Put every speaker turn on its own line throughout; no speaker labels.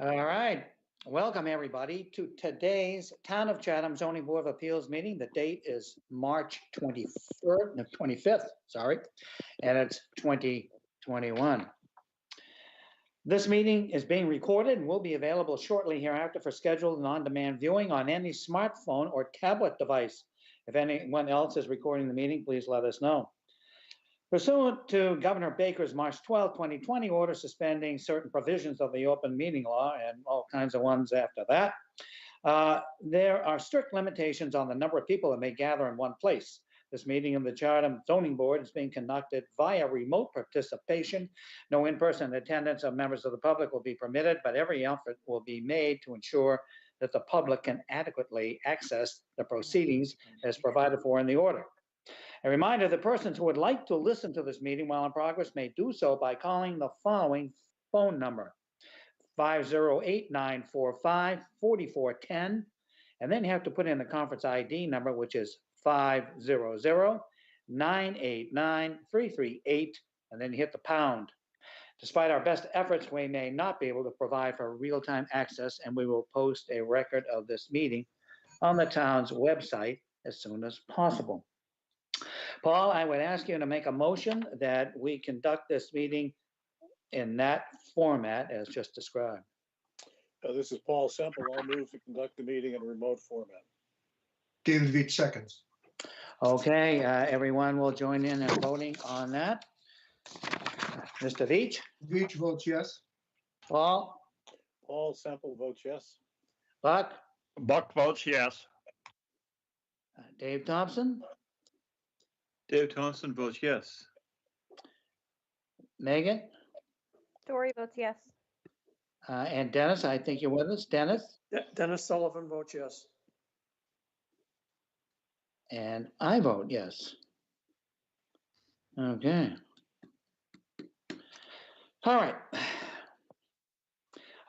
All right. Welcome, everybody, to today's Town of Chatham Zoning Board of Appeals meeting. The date is March 25th, and it's 2021. This meeting is being recorded and will be available shortly hereafter for scheduled and on-demand viewing on any smartphone or tablet device. If anyone else is recording the meeting, please let us know. Pursuant to Governor Baker's March 12, 2020 order suspending certain provisions of the open meeting law and all kinds of ones after that, there are strict limitations on the number of people that may gather in one place. This meeting of the Chatham Zoning Board is being conducted via remote participation. No in-person attendance of members of the public will be permitted, but every effort will be made to ensure that the public can adequately access the proceedings as provided for in the order. A reminder, the persons who would like to listen to this meeting while in progress may do so by calling the following phone number, 508-945-4410, and then you have to put in the conference ID number, which is 500-989-338, and then you hit the pound. Despite our best efforts, we may not be able to provide for real-time access, and we will post a record of this meeting on the town's website as soon as possible. Paul, I would ask you to make a motion that we conduct this meeting in that format as just described.
This is Paul Semple. I'll move to conduct the meeting in a remote format.
David Veach seconds.
Okay, everyone will join in voting on that. Mr. Veach?
Veach votes yes.
Paul?
Paul Semple votes yes.
Buck?
Buck votes yes.
Dave Thompson?
Dave Thompson votes yes.
Megan?
Dory votes yes.
And Dennis, I think you're with us. Dennis?
Dennis Sullivan votes yes.
And I vote yes. Okay. All right.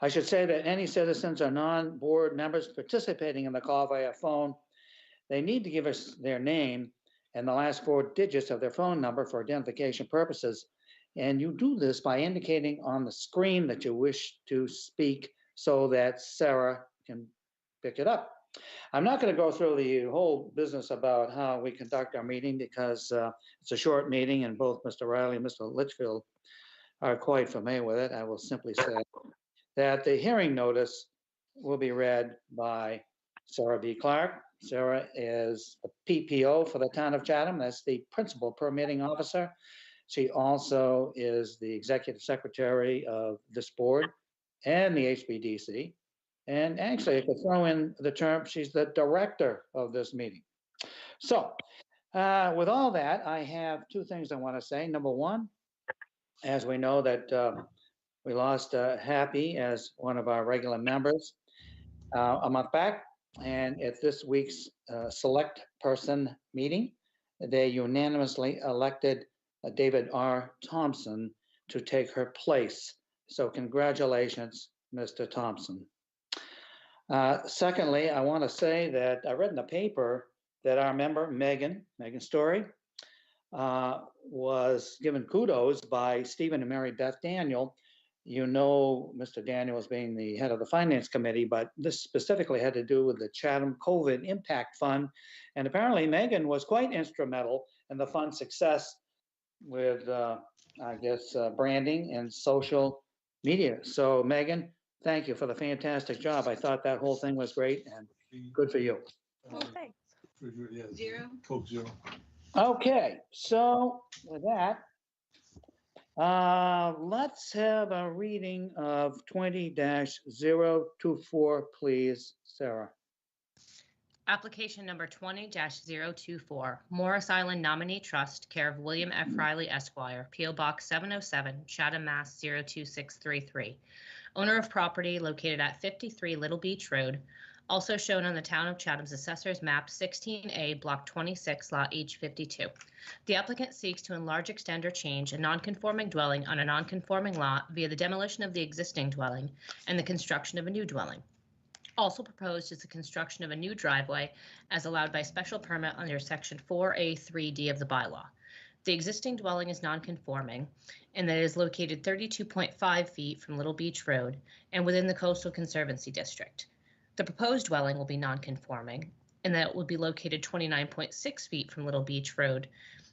I should say that any citizens or non-board members participating in the call via phone, they need to give us their name and the last four digits of their phone number for identification purposes. And you do this by indicating on the screen that you wish to speak so that Sarah can pick it up. I'm not going to go through the whole business about how we conduct our meeting because it's a short meeting and both Mr. Riley and Mr. Litchfield are quite familiar with it. I will simply say that the hearing notice will be read by Sarah B. Clark. Sarah is the PPO for the town of Chatham. That's the principal permitting officer. She also is the executive secretary of this board and the HBDC. And actually, I could throw in the term, she's the director of this meeting. So with all that, I have two things I want to say. Number one, as we know that we lost Happy as one of our regular members a month back. And at this week's select person meeting, they unanimously elected David R. Thompson to take her place. So congratulations, Mr. Thompson. Secondly, I want to say that I read in the paper that our member, Megan Story, was given kudos by Stephen and Mary Beth Daniel. You know, Mr. Daniel as being the head of the Finance Committee, but this specifically had to do with the Chatham COVID Impact Fund. And apparently Megan was quite instrumental in the fund's success with, branding and social media. So Megan, thank you for the fantastic job. I thought that whole thing was great and good for you.
Well, thanks.
Zero. Coke zero.
Okay, so with that, let's have a reading of 20-024, please, Sarah.
Application number 20-024, Morris Island Nominee Trust, care of William F. Riley, Esquire, P.O. Box 707, Chatham, Mass. 02633. Owner of property located at 53 Little Beach Road, also shown on the Town of Chatham's Assessor's Map 16A, Block 26, Lot H52. The applicant seeks to enlarge, extend, or change a non-conforming dwelling on a non-conforming lot via the demolition of the existing dwelling and the construction of a new dwelling. Also proposed is the construction of a new driveway as allowed by special permit under Section 4A3D of the bylaw. The existing dwelling is non-conforming in that it is located 32.5 feet from Little Beach Road and within the Coastal Conservancy District. The proposed dwelling will be non-conforming in that it will be located 29.6 feet from Little Beach Road,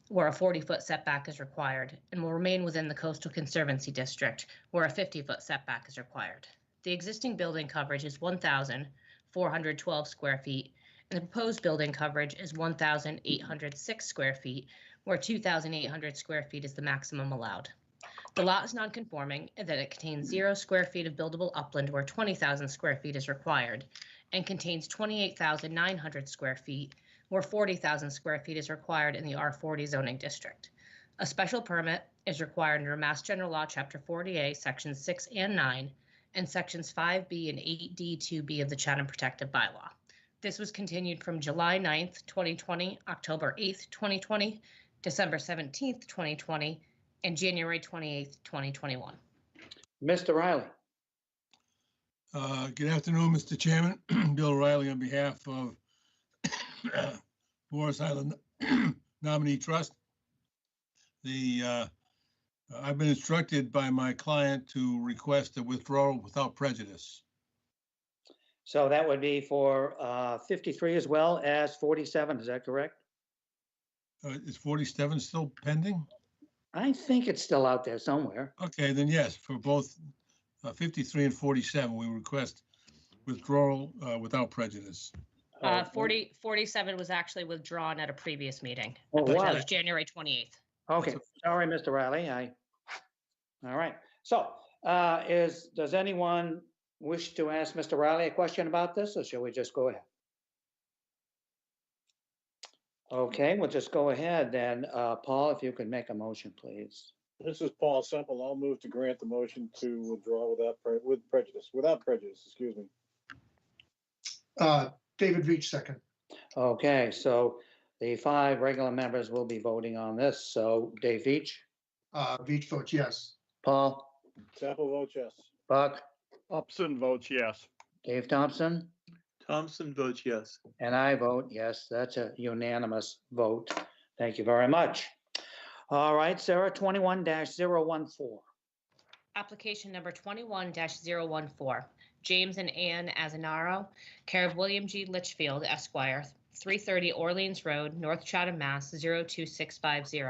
where a 40-foot setback is required, and will remain within the Coastal Conservancy District, where a 50-foot setback is required. The existing building coverage is 1,412 square feet, and the proposed building coverage is 1,806 square feet, where 2,800 square feet is the maximum allowed. The lot is non-conforming in that it contains 0 square feet of buildable upland where 20,000 square feet is required, and contains 28,900 square feet where 40,000 square feet is required in the R40 zoning district. A special permit is required under Mass General Law, Chapter 40A, Sections 6 and 9, and Sections 5B and 8D2B of the Chatham Protective Bylaw. This was continued from July 9th, 2020, October 8th, 2020, December 17th, 2020, and January 28th, 2021.
Mr. Riley.
Good afternoon, Mr. Chairman. Bill Riley on behalf of Morris Island Nominee Trust. I've been instructed by my client to request a withdrawal without prejudice.
So that would be for 53 as well as 47, is that correct?
Is 47 still pending?
I think it's still out there somewhere.
Okay, then yes, for both 53 and 47, we request withdrawal without prejudice.
47 was actually withdrawn at a previous meeting.
Oh,
That
wow.
was January 28th.
Okay, sorry, Mr. Riley, all right. So, does anyone wish to ask Mr. Riley a question about this, or shall we just go ahead? Okay, we'll just go ahead then. Paul, if you could make a motion, please.
This is Paul Semple. I'll move to grant the motion to withdraw without prejudice, excuse me.
David Veach, second.
Okay, so the 5 regular members will be voting on this. So Dave Veach,
Veach votes yes.
Paul,
Sample votes yes.
Buck,
Upson votes yes.
Dave Thompson,
Thompson votes yes.
and I vote yes. That's a unanimous vote. Thank you very much. All right, Sarah, 21-014.
Application number 21-014, James and Ann Azanaro, care of William G. Litchfield, Esquire, 330 Orleans Road, North Chatham, Mass. 02650.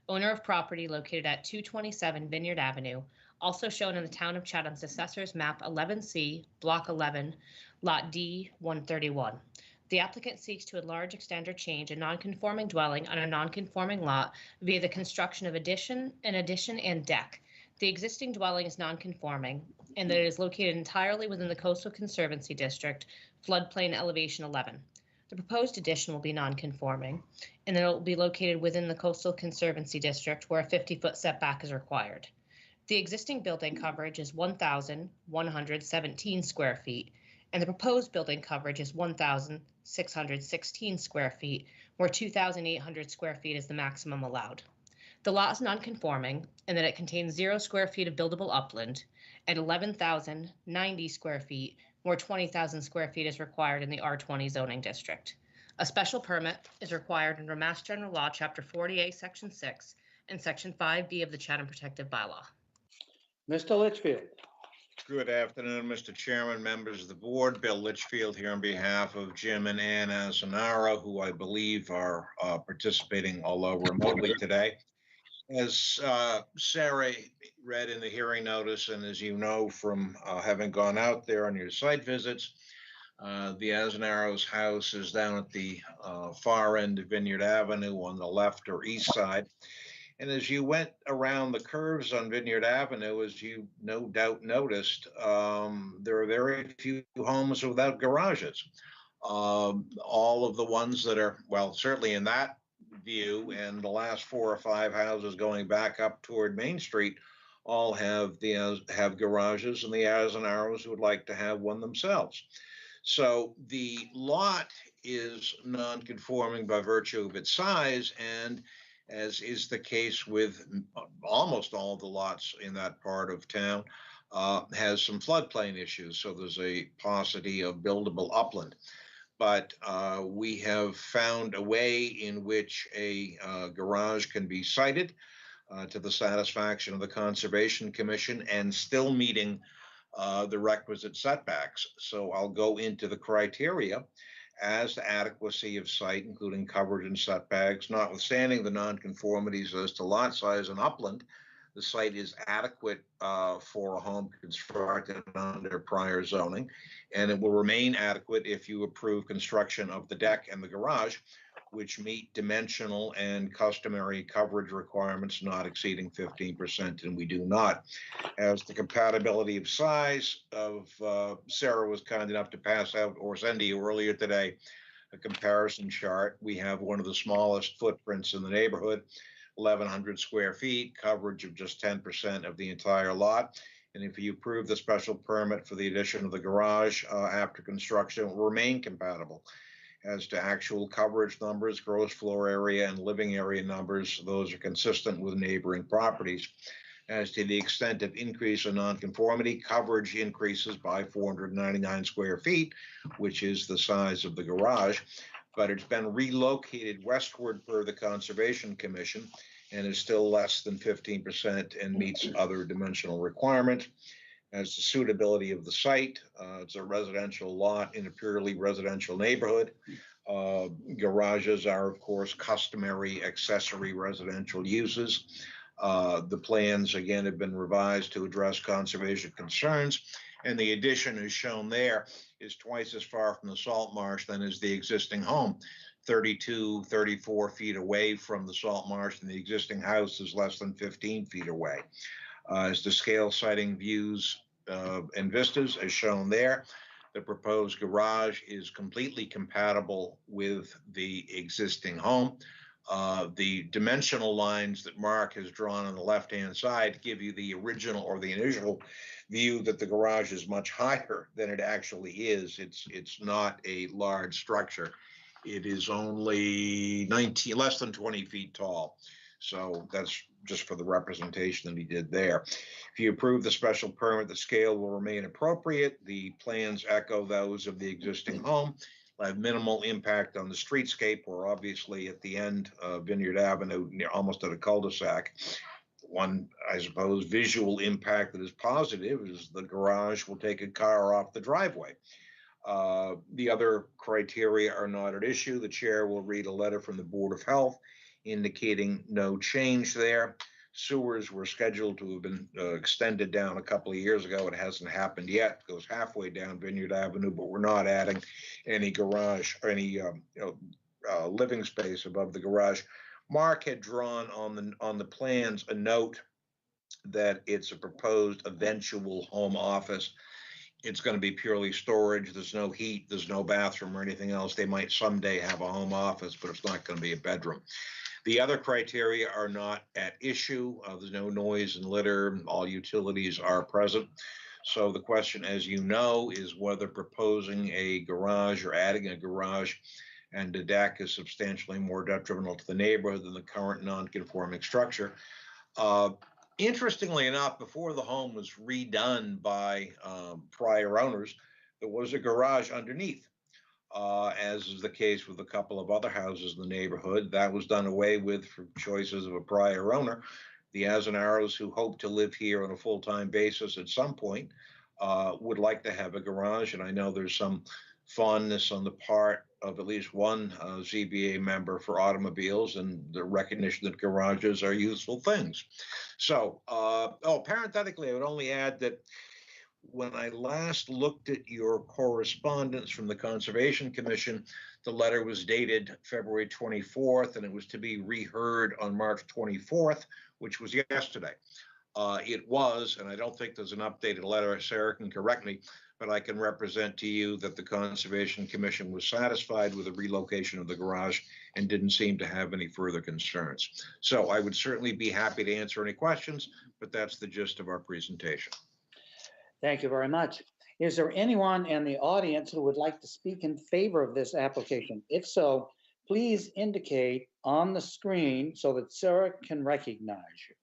Owner of property located at 227 Vineyard Avenue, also shown in the Town of Chatham's Assessor's Map 11C, Block 11, Lot D 131. The applicant seeks to enlarge, extend, or change a non-conforming dwelling on a non-conforming lot via the construction of an addition and deck. The existing dwelling is non-conforming in that it is located entirely within the Coastal Conservancy District, floodplain elevation 11. The proposed addition will be non-conforming in that it will be located within the Coastal Conservancy District where a 50-foot setback is required. The existing building coverage is 1,117 square feet, and the proposed building coverage is 1,616 square feet, where 2,800 square feet is the maximum allowed. The lot is non-conforming in that it contains 0 square feet of buildable upland and 11,090 square feet, where 20,000 square feet is required in the R20 zoning district. A special permit is required under Mass General Law, Chapter 40A, Section 6, and Section 5B of the Chatham Protective Bylaw.
Mr. Litchfield.
Good afternoon, Mr. Chairman, members of the board. Bill Litchfield here on behalf of Jim and Ann Azanaro, who I believe are participating, although remotely today. As Sarah read in the hearing notice, and as you know from having gone out there on your site visits, the Azanaro's house is down at the far end of Vineyard Avenue on the left or east side. And as you went around the curves on Vineyard Avenue, as you no doubt noticed, there are very few homes without garages. All of the ones that are, well, certainly in that view, and the last 4 or 5 houses going back up toward Main Street all have garages, and the Azanaros would like to have one themselves. So the lot is non-conforming by virtue of its size, and as is the case with almost all of the lots in that part of town, has some floodplain issues. So there's a paucity of buildable upland. but we have found a way in which a garage can be sited to the satisfaction of the Conservation Commission and still meeting the requisite setbacks. So I'll go into the criteria as to adequacy of site, including coverage and setbacks, notwithstanding the nonconformities as to lot size and upland. The site is adequate for a home constructed under prior zoning, and it will remain adequate if you approve construction of the deck and the garage, which meet dimensional and customary coverage requirements not exceeding 15%, and we do not. As the compatibility of size of, Sarah was kind enough to pass out or send to you earlier today, a comparison chart. We have one of the smallest footprints in the neighborhood, 1,100 square feet, coverage of just 10% of the entire lot. And if you approve the special permit for the addition of the garage after construction, it will remain compatible. As to actual coverage numbers, gross floor area, and living area numbers, those are consistent with neighboring properties. As to the extent of increase in nonconformity, coverage increases by 499 square feet, which is the size of the garage, but it's been relocated westward per the Conservation Commission and is still less than 15% and meets other dimensional requirements. As to suitability of the site, it's a residential lot in a purely residential neighborhood. Garages are, of course, customary accessory residential uses. The plans, again, have been revised to address conservation concerns, and the addition is shown there is twice as far from the salt marsh than is the existing home, 32, 34 feet away from the salt marsh, and the existing house is less than 15 feet away. As to scale sighting views and vistas, as shown there, the proposed garage is completely compatible with the existing home. The dimensional lines that Mark has drawn on the left-hand side give you the original or the initial view that the garage is much higher than it actually is. It's not a large structure. It is only less than 20 feet tall. So that's just for the representation that he did there. If you approve the special permit, the scale will remain appropriate. The plans echo those of the existing home. Will have minimal impact on the streetscape. We're obviously at the end of Vineyard Avenue, almost at a cul-de-sac. One, I suppose, visual impact that is positive is the garage will take a car off the driveway. The other criteria are not at issue. The chair will read a letter from the Board of Health indicating no change there. Sewers were scheduled to have been extended down a couple of years ago. It hasn't happened yet. It goes halfway down Vineyard Avenue, but we're not adding any garage or any living space above the garage. Mark had drawn on the plans a note that it's a proposed eventual home office. It's going to be purely storage. There's no heat, there's no bathroom or anything else. They might someday have a home office, but it's not going to be a bedroom. The other criteria are not at issue. There's no noise and litter. All utilities are present. So the question, as you know, is whether proposing a garage or adding a garage and a deck is substantially more detrimental to the neighborhood than the current non-conforming structure. Interestingly enough, before the home was redone by prior owners, there was a garage underneath. As is the case with a couple of other houses in the neighborhood. That was done away with for choices of a prior owner. The Azanaros, who hope to live here on a full-time basis at some point, would like to have a garage, and I know there's some fondness on the part of at least one ZBA member for automobiles and the recognition that garages are useful things. So, parenthetically, I would only add that when I last looked at your correspondence from the Conservation Commission, the letter was dated February 24th, and it was to be reheard on March 24th, which was yesterday. It was, and I don't think there's an updated letter, Sarah can correct me, but I can represent to you that the Conservation Commission was satisfied with the relocation of the garage and didn't seem to have any further concerns. So I would certainly be happy to answer any questions, but that's the gist of our presentation.
Thank you very much. Is there anyone in the audience who would like to speak in favor of this application? If so, please indicate on the screen so that Sarah can recognize you.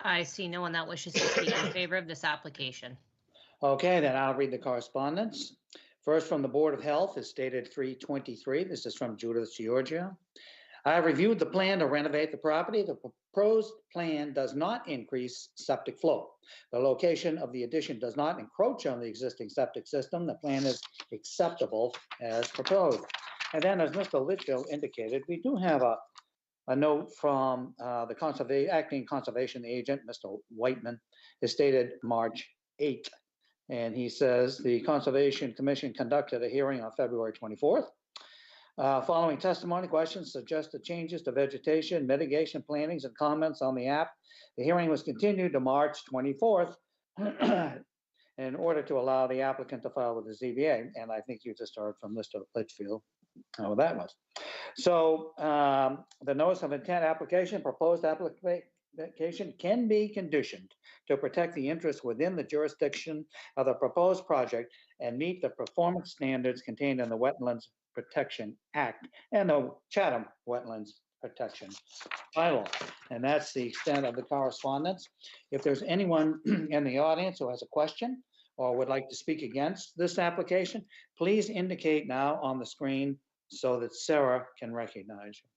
I see no one that wishes to speak in favor of this application.
Okay, then I'll read the correspondence. First, from the Board of Health is dated 3/23. This is from Judith Georgia. I have reviewed the plan to renovate the property. The proposed plan does not increase septic flow. The location of the addition does not encroach on the existing septic system. The plan is acceptable as proposed. And then, as Mr. Litchfield indicated, we do have a note from the acting conservation agent, Mr. Whiteman, is dated March 8th. And he says the Conservation Commission conducted a hearing on February 24th. Following testimony, questions, suggested changes to vegetation, mitigation plannings, and comments on the app. The hearing was continued to March 24th in order to allow the applicant to file with the ZBA. And I think you just heard from Mr. Litchfield how that was. So the notice of intent application, proposed application can be conditioned to protect the interests within the jurisdiction of the proposed project and meet the performance standards contained in the Wetlands Protection Act and the Chatham Wetlands Protection Bylaw. And that's the extent of the correspondence. If there's anyone in the audience who has a question or would like to speak against this application, please indicate now on the screen so that Sarah can recognize you.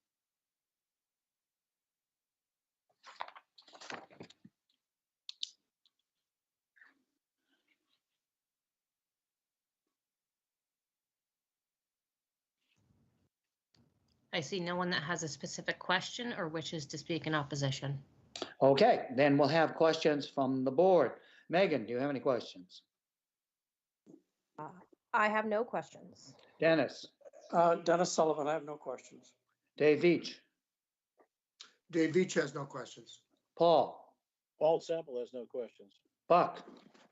I see no one that has a specific question or wishes to speak in opposition.
Okay, then we'll have questions from the board. Megan, do you have any questions?
I have no questions.
Dennis,
Dennis Sullivan, I have no questions.
Dave Veach,
Dave Veach has no questions.
Paul,
Paul Semple has no questions.
Buck,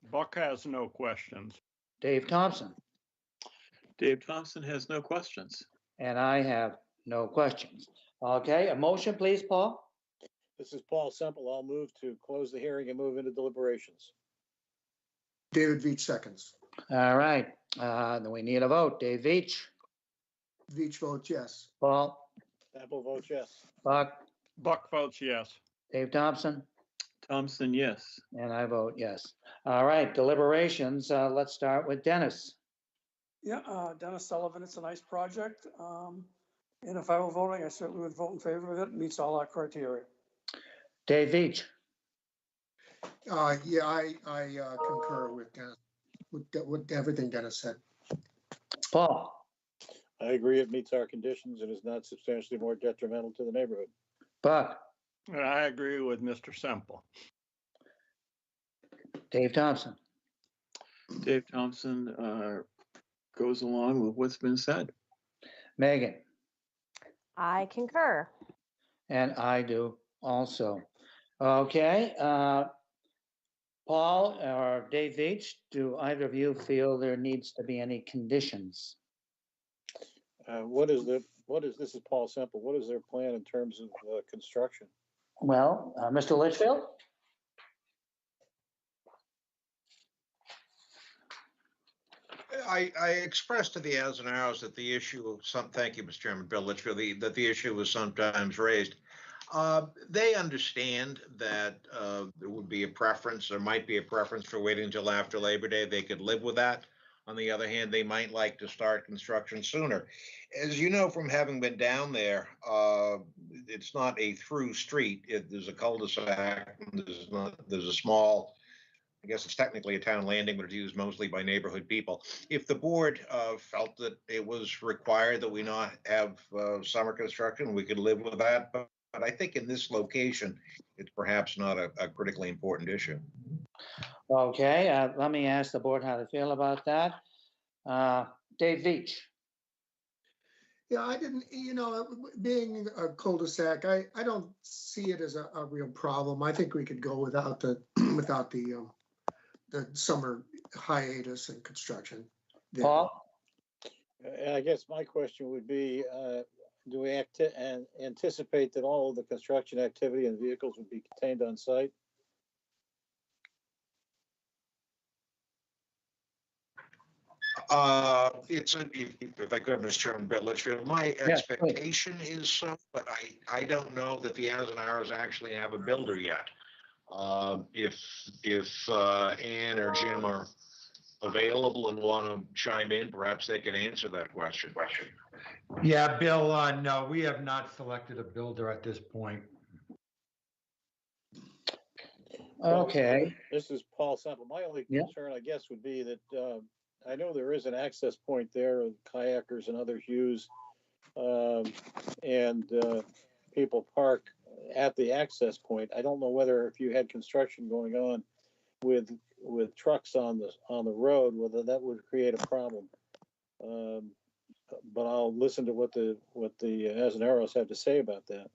Buck has no questions.
Dave Thompson,
Dave Thompson has no questions.
and I have no questions. Okay, a motion, please, Paul?
This is Paul Semple. I'll move to close the hearing and move into deliberations.
David Veach seconds.
All right, then we need a vote. Dave Veach,
Veach votes yes.
Paul,
Semple votes yes.
Buck,
Buck votes yes.
Dave Thompson,
Thompson, yes.
and I vote yes. All right, deliberations. Let's start with Dennis.
Yeah, Dennis Sullivan, it's a nice project. And if I were voting, I certainly would vote in favor of it. It meets all our criteria.
Dave Veach,
Yeah, I concur with Dennis, with everything Dennis said.
Paul,
I agree it meets our conditions and is not substantially more detrimental to the neighborhood.
Buck,
And I agree with Mr. Semple.
Dave Thompson,
Dave Thompson goes along with what's been said.
Megan,
I concur.
and I do also. Okay, Paul or Dave Veach, do either of you feel there needs to be any conditions?
This is Paul Semple. What is their plan in terms of construction?
Well, Mr. Litchfield?
I expressed to the Azaneros that the issue of thank you, Mr. Chairman, Bill Litchfield, that the issue was sometimes raised. They understand that there would be a preference, there might be a preference for waiting until after Labor Day. They could live with that. On the other hand, they might like to start construction sooner. As you know from having been down there, it's not a through street. There's a cul-de-sac. There's a small, I guess it's technically a town landing, but it's used mostly by neighborhood people. If the board felt that it was required that we not have summer construction, we could live with that. But I think in this location, it's perhaps not a critically important issue.
Okay, let me ask the board how they feel about that. Dave Veach,
Yeah, I didn't, being a cul-de-sac, I don't see it as a real problem. I think we could go without the summer hiatus and construction. there.
Paul,
And I guess my question would be, do we anticipate that all of the construction activity and vehicles would be contained on site?
If I could, Mr. Chairman, Bill Litchfield, my expectation is so, but I don't know that the Azaneros actually have a builder yet. If Ann or Jim are available and want to chime in, perhaps they can answer that question.
Yeah, Bill, no, we have not selected a builder at this point.
Okay,
This is Paul Semple. My only
Yeah.
concern, I guess, would be that I know there is an access point there of kayakers and others use. And people park at the access point. I don't know whether if you had construction going on with trucks on the road, whether that would create a problem. But I'll listen to what the Azaneros have to say about that.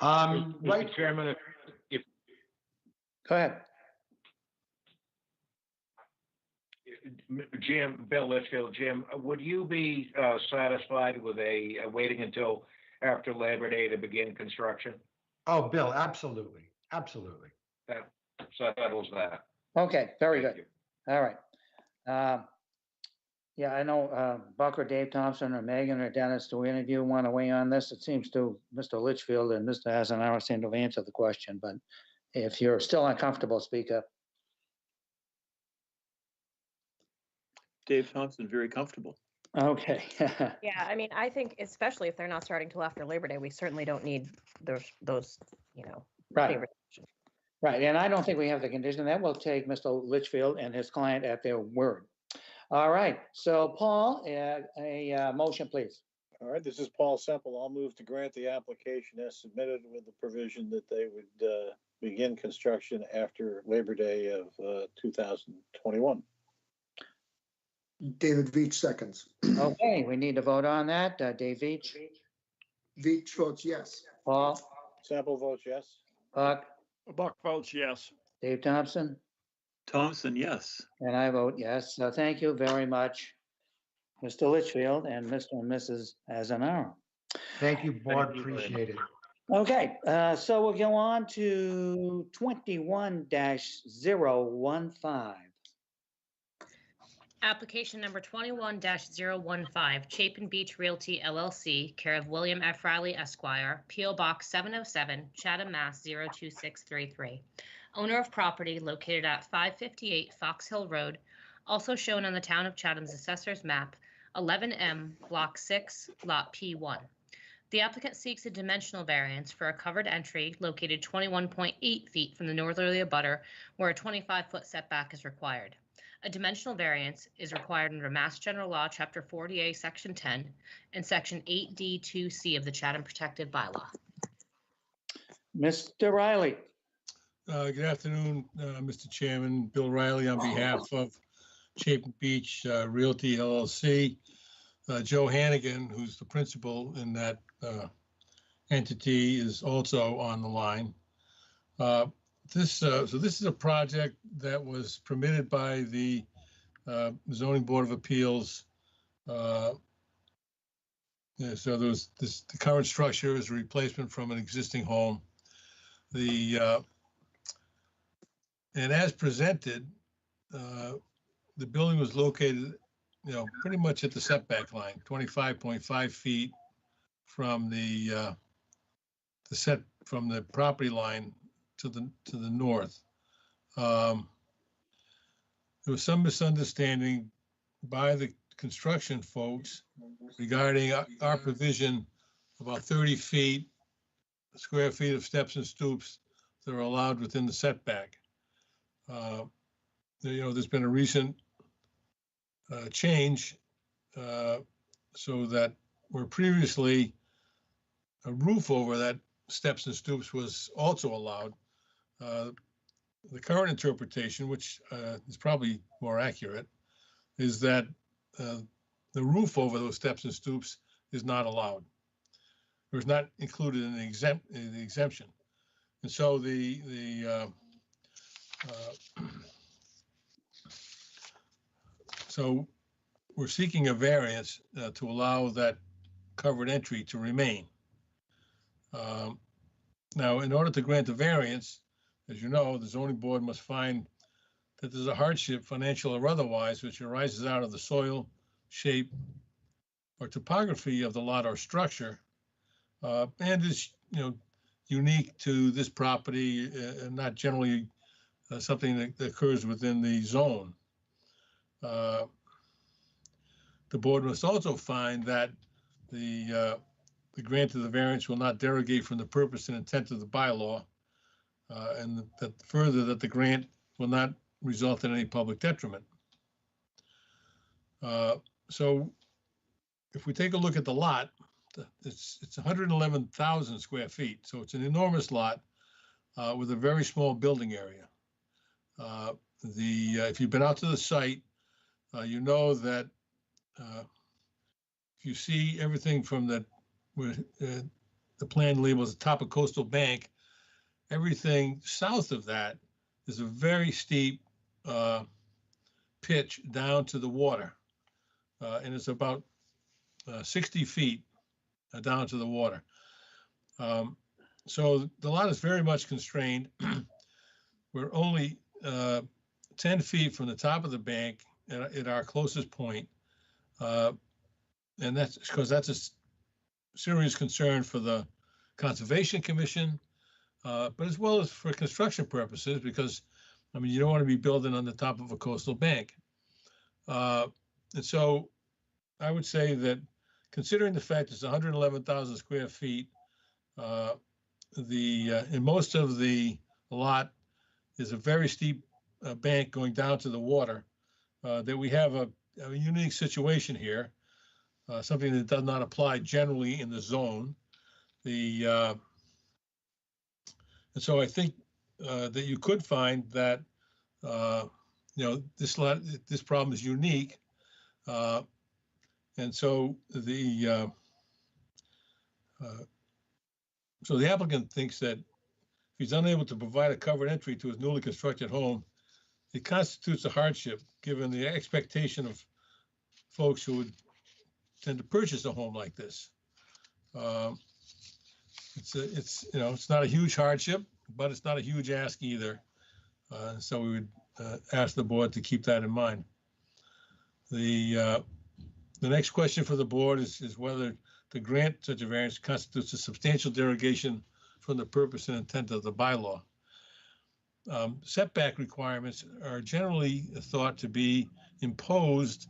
Right,
Mr. Chairman, if
go ahead.
Jim, Bill Litchfield, Jim, would you be satisfied with waiting until after Labor Day to begin construction?
oh, Bill, absolutely, absolutely.
That settles that.
Okay, very
Thank
good.
you.
All right. Yeah, I know Buck or Dave Thompson or Megan or Dennis, do any of you want to weigh on this? It seems to Mr. Litchfield and Mr. Azenauer seem to have answered the question, but if you're still uncomfortable, speak up.
Dave Thompson, very comfortable.
Okay.
Yeah, I mean, I think especially if they're not starting till after Labor Day, we certainly don't need those,
Right,
favorite.
right. And I don't think we have the condition that will take Mr. Litchfield and his client at their word. All right. So Paul, a motion, please.
All right, this is Paul Semple. I'll move to grant the application as submitted with the provision that they would begin construction after Labor Day of 2021.
David Veach seconds.
Okay, we need to vote on that. Dave Veach,
Veach votes yes.
Paul,
Semple votes yes.
Buck,
Buck votes yes.
Dave Thompson,
Thompson, yes.
and I vote yes. So thank you very much, Mr. Litchfield and Mr. and Mrs. Azenauer.
Thank you, board,
Thank you very
appreciate it.
Okay, so we'll go on to 21-015.
Application number 21-015, Chapin Beach Realty LLC, care of William F. Riley Esquire, P.O. Box 707, Chatham, Mass. 02633. Owner of property located at 558 Fox Hill Road, also shown on the Town of Chatham's Assessor's Map, 11M, Block 6, Lot P1. The applicant seeks a dimensional variance for a covered entry located 21.8 feet from the northerly abutter, where a 25-foot setback is required. A dimensional variance is required under Mass General Law, Chapter 40A, Section 10, and Section 8D2C of the Chatham Protected Bylaw.
Mr. Riley.
Good afternoon, Mr. Chairman. Bill Riley on behalf of Chapin Beach Realty LLC. Joe Hannigan, who's the principal in that entity, is also on the line. This is a project that was permitted by the Zoning Board of Appeals. So the current structure is a replacement from an existing home. And as presented, the building was located, pretty much at the setback line, 25.5 feet from the property line to the north. There was some misunderstanding by the construction folks regarding our provision, about 30 square feet of steps and stoops that are allowed within the setback. There's been a recent change so that where previously a roof over that steps and stoops was also allowed, the current interpretation, which is probably more accurate, is that the roof over those steps and stoops is not allowed, or is not included in the exemption. And so so we're seeking a variance to allow that covered entry to remain. Now, in order to grant the variance, as you know, the zoning board must find that there's a hardship, financial or otherwise, which arises out of the soil, shape, or topography of the lot or structure, and is unique to this property and not generally something that occurs within the zone. The board must also find that the grant of the variance will not derogate from the purpose and intent of the bylaw, and that further that the grant will not result in any public detriment. So if we take a look at the lot, it's 111,000 square feet. So it's an enormous lot with a very small building area. If you've been out to the site, you know that if you see everything from the plan labels the top of Coastal Bank, everything south of that is a very steep pitch down to the water. And it's about 60 feet down to the water. So the lot is very much constrained. We're only 10 feet from the top of the bank at our closest point. And that's because that's a serious concern for the Conservation Commission, but as well as for construction purposes, because, I mean, you don't want to be building on the top of a coastal bank. And so I would say that considering the fact it's 111,000 square feet, in most of the lot is a very steep bank going down to the water, that we have a unique situation here, something that does not apply generally in the zone. And so I think that you could find that this problem is unique, and so the applicant thinks that if he's unable to provide a covered entry to his newly constructed home, it constitutes a hardship given the expectation of folks who would tend to purchase a home like this. It's not a huge hardship, but it's not a huge ask either. So we would ask the board to keep that in mind. The next question for the board is whether to grant such a variance constitutes a substantial derogation from the purpose and intent of the bylaw. Setback requirements are generally thought to be imposed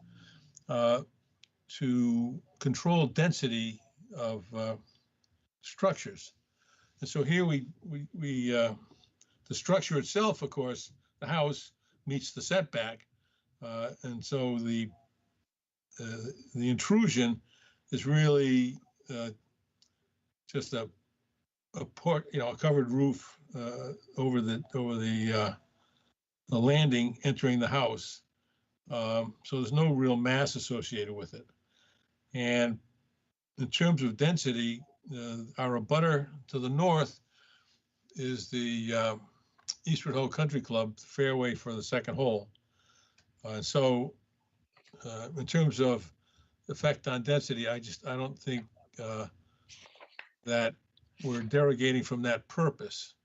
to control density of structures. And so here the structure itself, of course, the house meets the setback. And so the intrusion is really just a covered roof over the landing entering the house. So there's no real mass associated with it. And in terms of density, our abutter to the north is the Eastwood Hole Country Club fairway for the second hole. So in terms of effect on density, I don't think that we're derogating from that purpose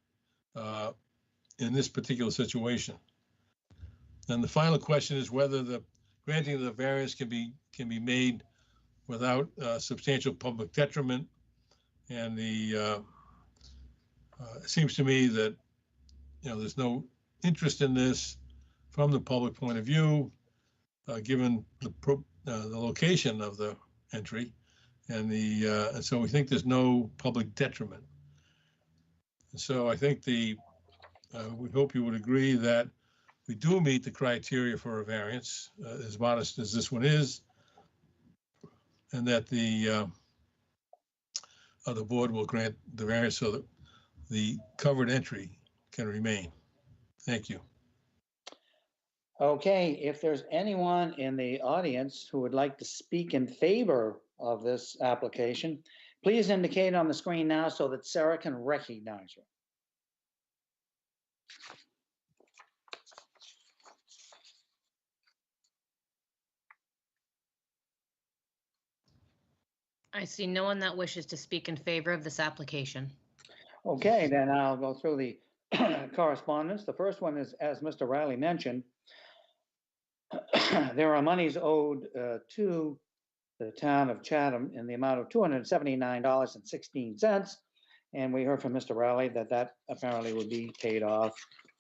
in this particular situation. And the final question is whether the granting of the variance can be made without substantial public detriment. And it seems to me that there's no interest in this from the public point of view, given the location of the entry, and so we think there's no public detriment. And so I think we hope you would agree that we do meet the criteria for a variance, as modest as this one is, and that the board will grant the variance so that the covered entry can remain. Thank you.
Okay, if there's anyone in the audience who would like to speak in favor of this application, please indicate on the screen now so that Sarah can recognize you.
I see no one that wishes to speak in favor of this application.
Okay, then I'll go through the correspondence. The first one is, as Mr. Riley mentioned, there are monies owed to the town of Chatham in the amount of $279.16, And we heard from Mr. Riley that apparently would be paid off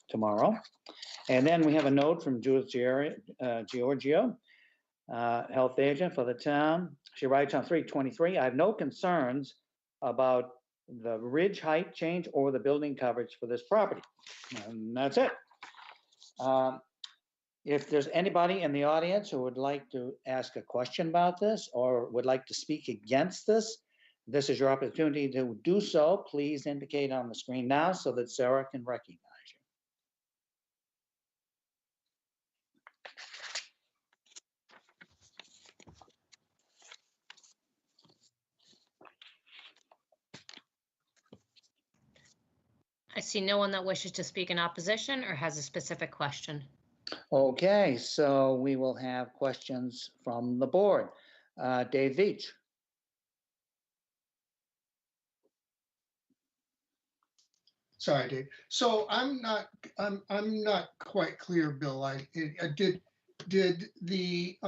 tomorrow. And then we have a note from Judith Giorgio, health agent for the town. She writes on 3/23, I have no concerns about the ridge height change or the building coverage for this property. And that's it. If there's anybody in the audience who would like to ask a question about this or would like to speak against this, this is your opportunity to do so. Please indicate on the screen now so that Sarah can recognize you.
I see no one that wishes to speak in opposition or has a specific question.
Okay, so we will have questions from the board. Dave Veach.
Sorry, Dave. So I'm not quite clear, Bill. I did the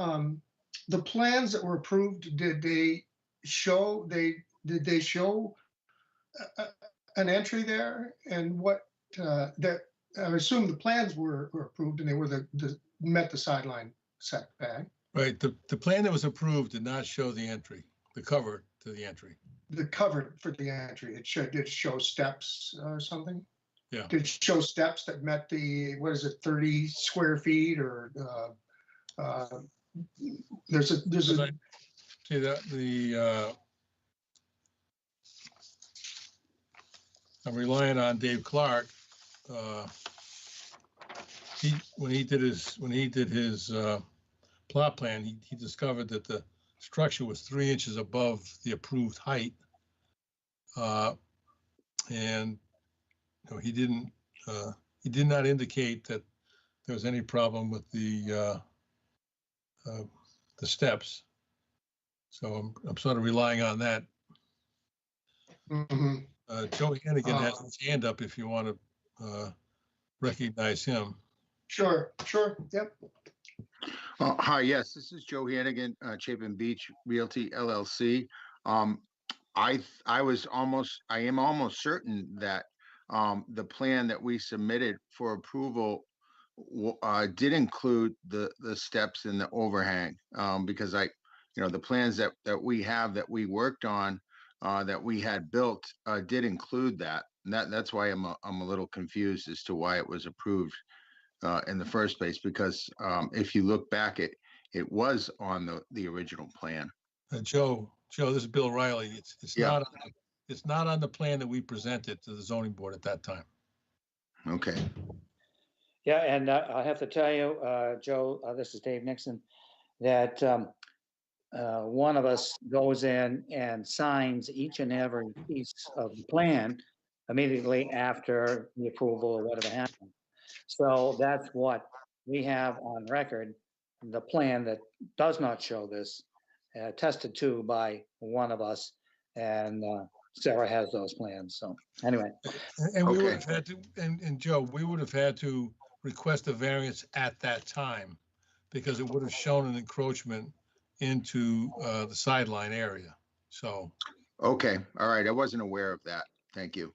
plans that were approved, did they show an entry there, and what that I assume the plans were approved and they were met the sideline setback.
Right, the plan that was approved did not show the entry, the cover to the entry.
The cover for the entry, did it show steps or something?
Yeah.
Did it show steps that met the, what is it, 30 square feet or there's a
See that I'm relying on Dave Clark. When he did his plot plan, he discovered that the structure was 3 inches above the approved height. And he did not indicate that there was any problem with the steps. So I'm sort of relying on that.
Mhm.
Joe Hannigan has his hand up if you want to recognize him.
Sure, yep.
Hi, yes, this is Joe Hannigan, Chapin Beach Realty LLC. I am almost certain that the plan that we submitted for approval did include the steps and the overhang, because the plans that we have that we worked on that we had built did include that. And that's why I'm a little confused as to why it was approved in the first place, because if you look back, it was on the original plan.
Joe, this is Bill Riley.
Yeah.
It's not on the plan that we presented to the zoning board at that time.
Okay.
Yeah, and I have to tell you, Joe, this is Dave Nixon, that one of us goes in and signs each and every piece of the plan immediately after the approval or whatever happened. So that's what we have on record, the plan that does not show this, attested to by one of us, and Sarah has those plans. So anyway.
And we would have had to, and Joe, we would have had to request a variance at that time because it would have shown an encroachment into the sideline area. So.
Okay, all right. I wasn't aware of that. Thank you.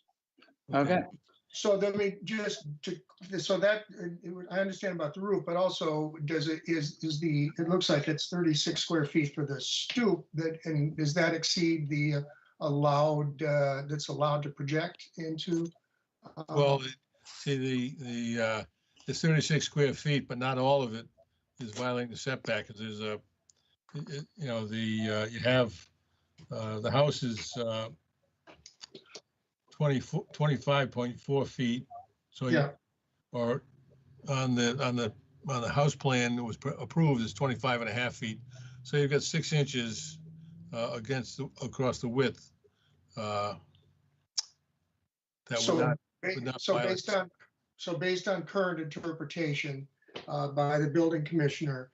Okay.
So then I understand about the roof, but also it looks like it's 36 square feet for the stoop, and does that exceed the that's allowed to project into?
Well, see, it's 36 square feet, but not all of it is violating the setback. Because there's you have the house is 25.4 feet. So
yeah.
Or on the house plan that was approved is 25.5 feet. So you've got 6 inches across the width.
Based on current interpretation by the building commissioner,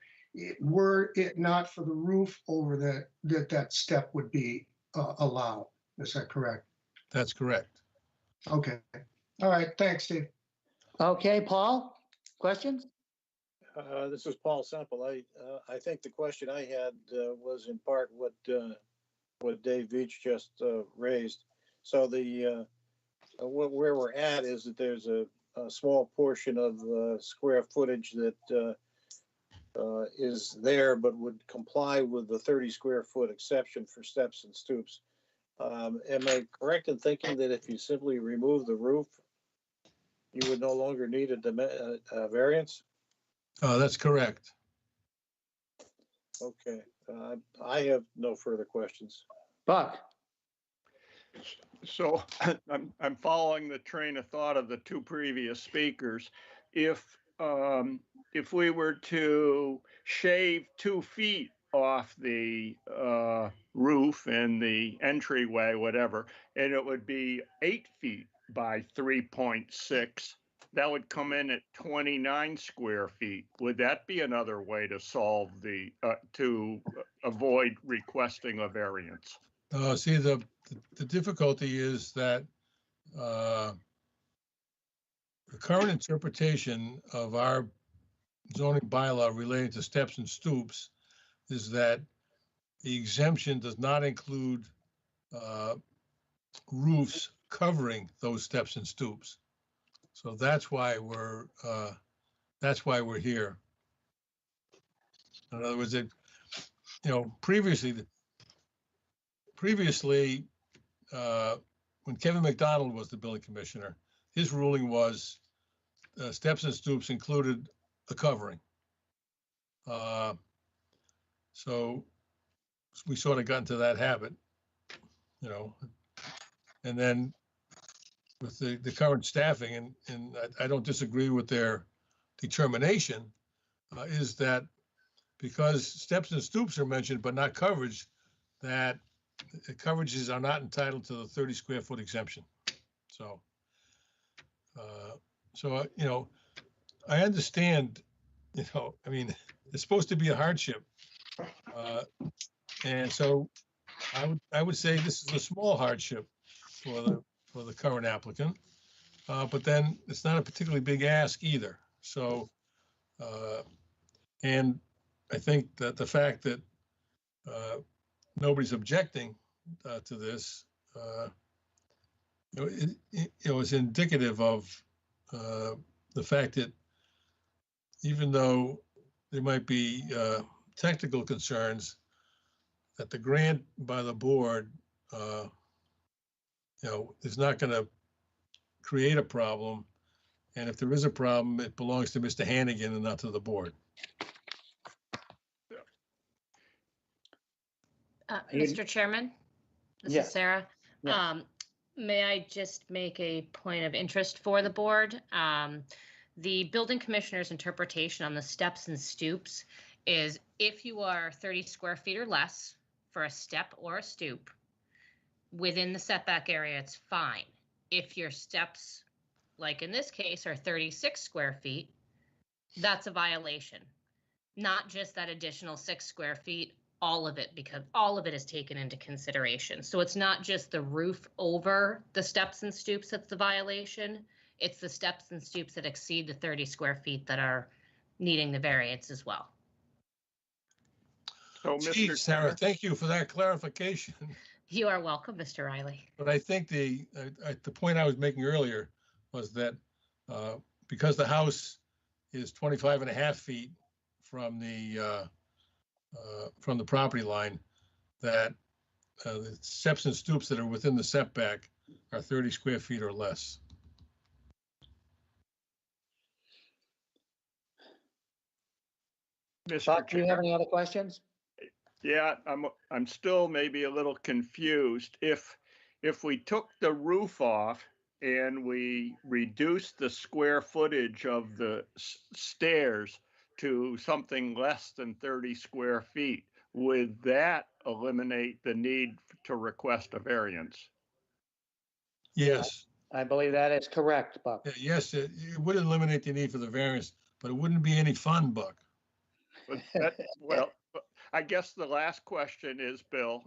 were it not for the roof over that step would be allowed. Is that correct?
That's correct.
Okay. All right. Thanks, Steve.
Okay, Paul, questions?
This is Paul Semple. I think the question I had was in part what Dave Veach just raised. So where we're at is that there's a small portion of square footage that is there, but would comply with the 30 square foot exception for steps and stoops. Am I correct in thinking that if you simply remove the roof, you would no longer need a variance?
That's correct.
Okay, I have no further questions.
Buck,
So I'm following the train of thought of the two previous speakers. If we were to shave 2 feet off the roof and the entryway, whatever, and it would be 8 feet by 3.6, that would come in at 29 square feet. Would that be another way to solve to avoid requesting a variance?
See, the difficulty is that the current interpretation of our zoning bylaw relating to steps and stoops is that the exemption does not include roofs covering those steps and stoops. So that's why we're here. In other words, previously, when Kevin McDonald was the building commissioner, his ruling was steps and stoops included the covering. So we sort of got into that habit, and then with the current staffing, and I don't disagree with their determination, is that because steps and stoops are mentioned but not coverage, that the coverages are not entitled to the 30 square foot exemption. So, I understand, I mean, it's supposed to be a hardship. And so I would say this is a small hardship for the current applicant, but then it's not a particularly big ask either. So, and I think that the fact that nobody's objecting to this, is indicative of the fact that even though there might be technical concerns, that the grant by the board, is not going to create a problem. And if there is a problem, it belongs to Mr. Hannigan and not to the board.
Mr. Chairman, this
Yes.
is Sarah.
Yes.
May I just make a point of interest for the board? The building commissioner's interpretation on the steps and stoops is if you are 30 square feet or less for a step or a stoop within the setback area, it's fine. If your steps, like in this case, are 36 square feet, that's a violation. Not just that additional 6 square feet, all of it, because all of it is taken into consideration. So it's not just the roof over the steps and stoops that's the violation. It's the steps and stoops that exceed the 30 square feet that are needing the variance as well.
So,
Gee, Sarah, thank you for that clarification.
You are welcome, Mr. Riley.
But I think the point I was making earlier was that because the house is 25.5 feet from the property line, that the steps and stoops that are within the setback are 30 square feet or less.
Buck, do you have any other questions?
Yeah, I'm still maybe a little confused. If we took the roof off and we reduced the square footage of the stairs to something less than 30 square feet, would that eliminate the need to request a variance?
Yes.
I believe that is correct, Buck.
Yes, it would eliminate the need for the variance, but it wouldn't be any fun, Buck.
Well, I guess the last question is, Bill,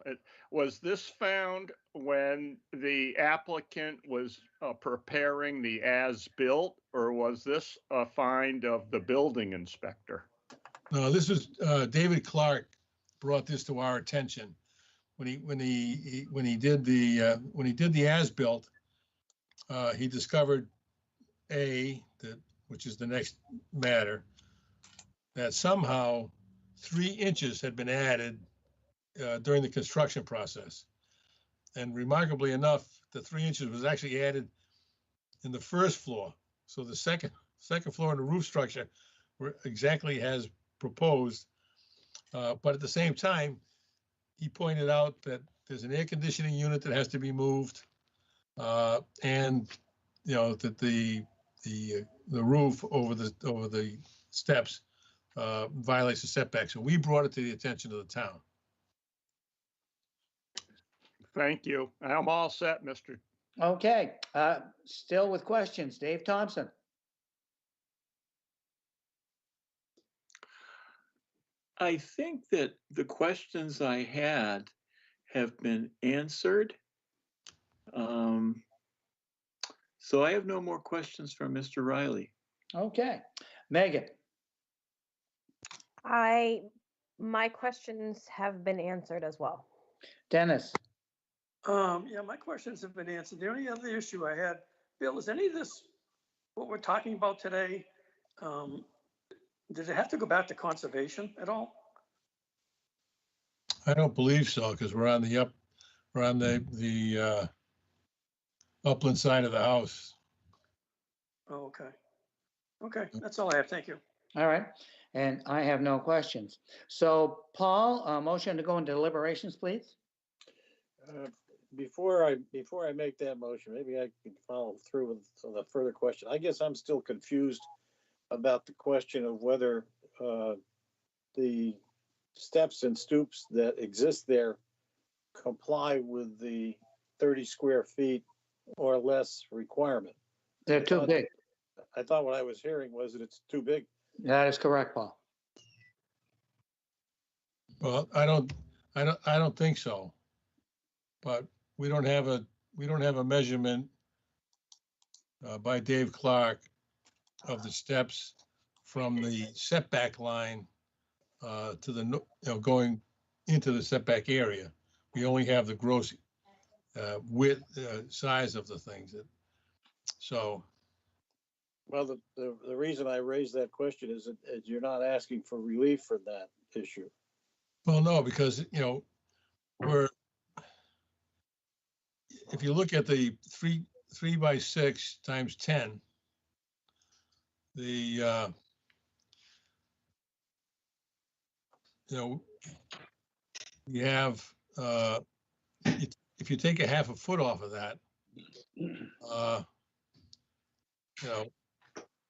was this found when the applicant was preparing the as-built, or was this a find of the building inspector?
No, this was David Clark brought this to our attention when he did the as-built, he discovered which is the next matter, that somehow 3 inches had been added during the construction process. And remarkably enough, the 3 inches was actually added in the first floor. So the second floor in the roof structure were exactly as proposed. But at the same time, he pointed out that there's an air conditioning unit that has to be moved, and that the roof over the steps violates the setback. So we brought it to the attention of the town.
Thank you. I'm all set, Mr.
Okay, still with questions, Dave Thompson.
I think that the questions I had have been answered. So I have no more questions from Mr. Riley.
Okay, Megan.
My questions have been answered as well.
Dennis.
Yeah, my questions have been answered. The only other issue I had, Bill, is any of this, what we're talking about today, does it have to go back to conservation at all?
I don't believe so, because we're on the upland side of the house.
Oh, okay. Okay, that's all I have. Thank you.
All right, and I have no questions. So Paul, motion to go into deliberations, please.
Before I make that motion, maybe I can follow through with the further question. I guess I'm still confused about the question of whether the steps and stoops that exist there comply with the 30 square feet or less requirement.
They're too big.
I thought what I was hearing was that it's too big.
That is correct, Paul.
Well, I don't think so. But we don't have a measurement by Dave Clark of the steps from the setback line to the going into the setback area. We only have the gross width size of the things. So.
Well, the reason I raised that question is that you're not asking for relief for that issue.
Well, no, because if you look at the 3 by 6 times 10, you have if you take a half a foot off of that,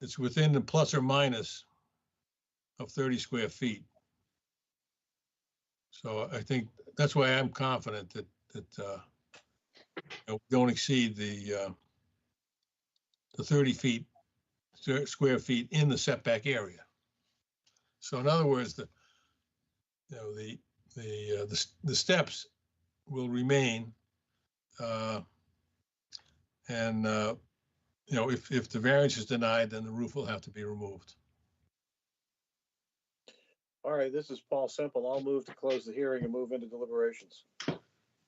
it's within the plus or minus of 30 square feet. So I think that's why I'm confident that don't exceed the 30 square feet in the setback area. So in other words, the steps will remain, and if the variance is denied, then the roof will have to be removed.
All right, this is Paul Semple. I'll move to close the hearing and move into deliberations.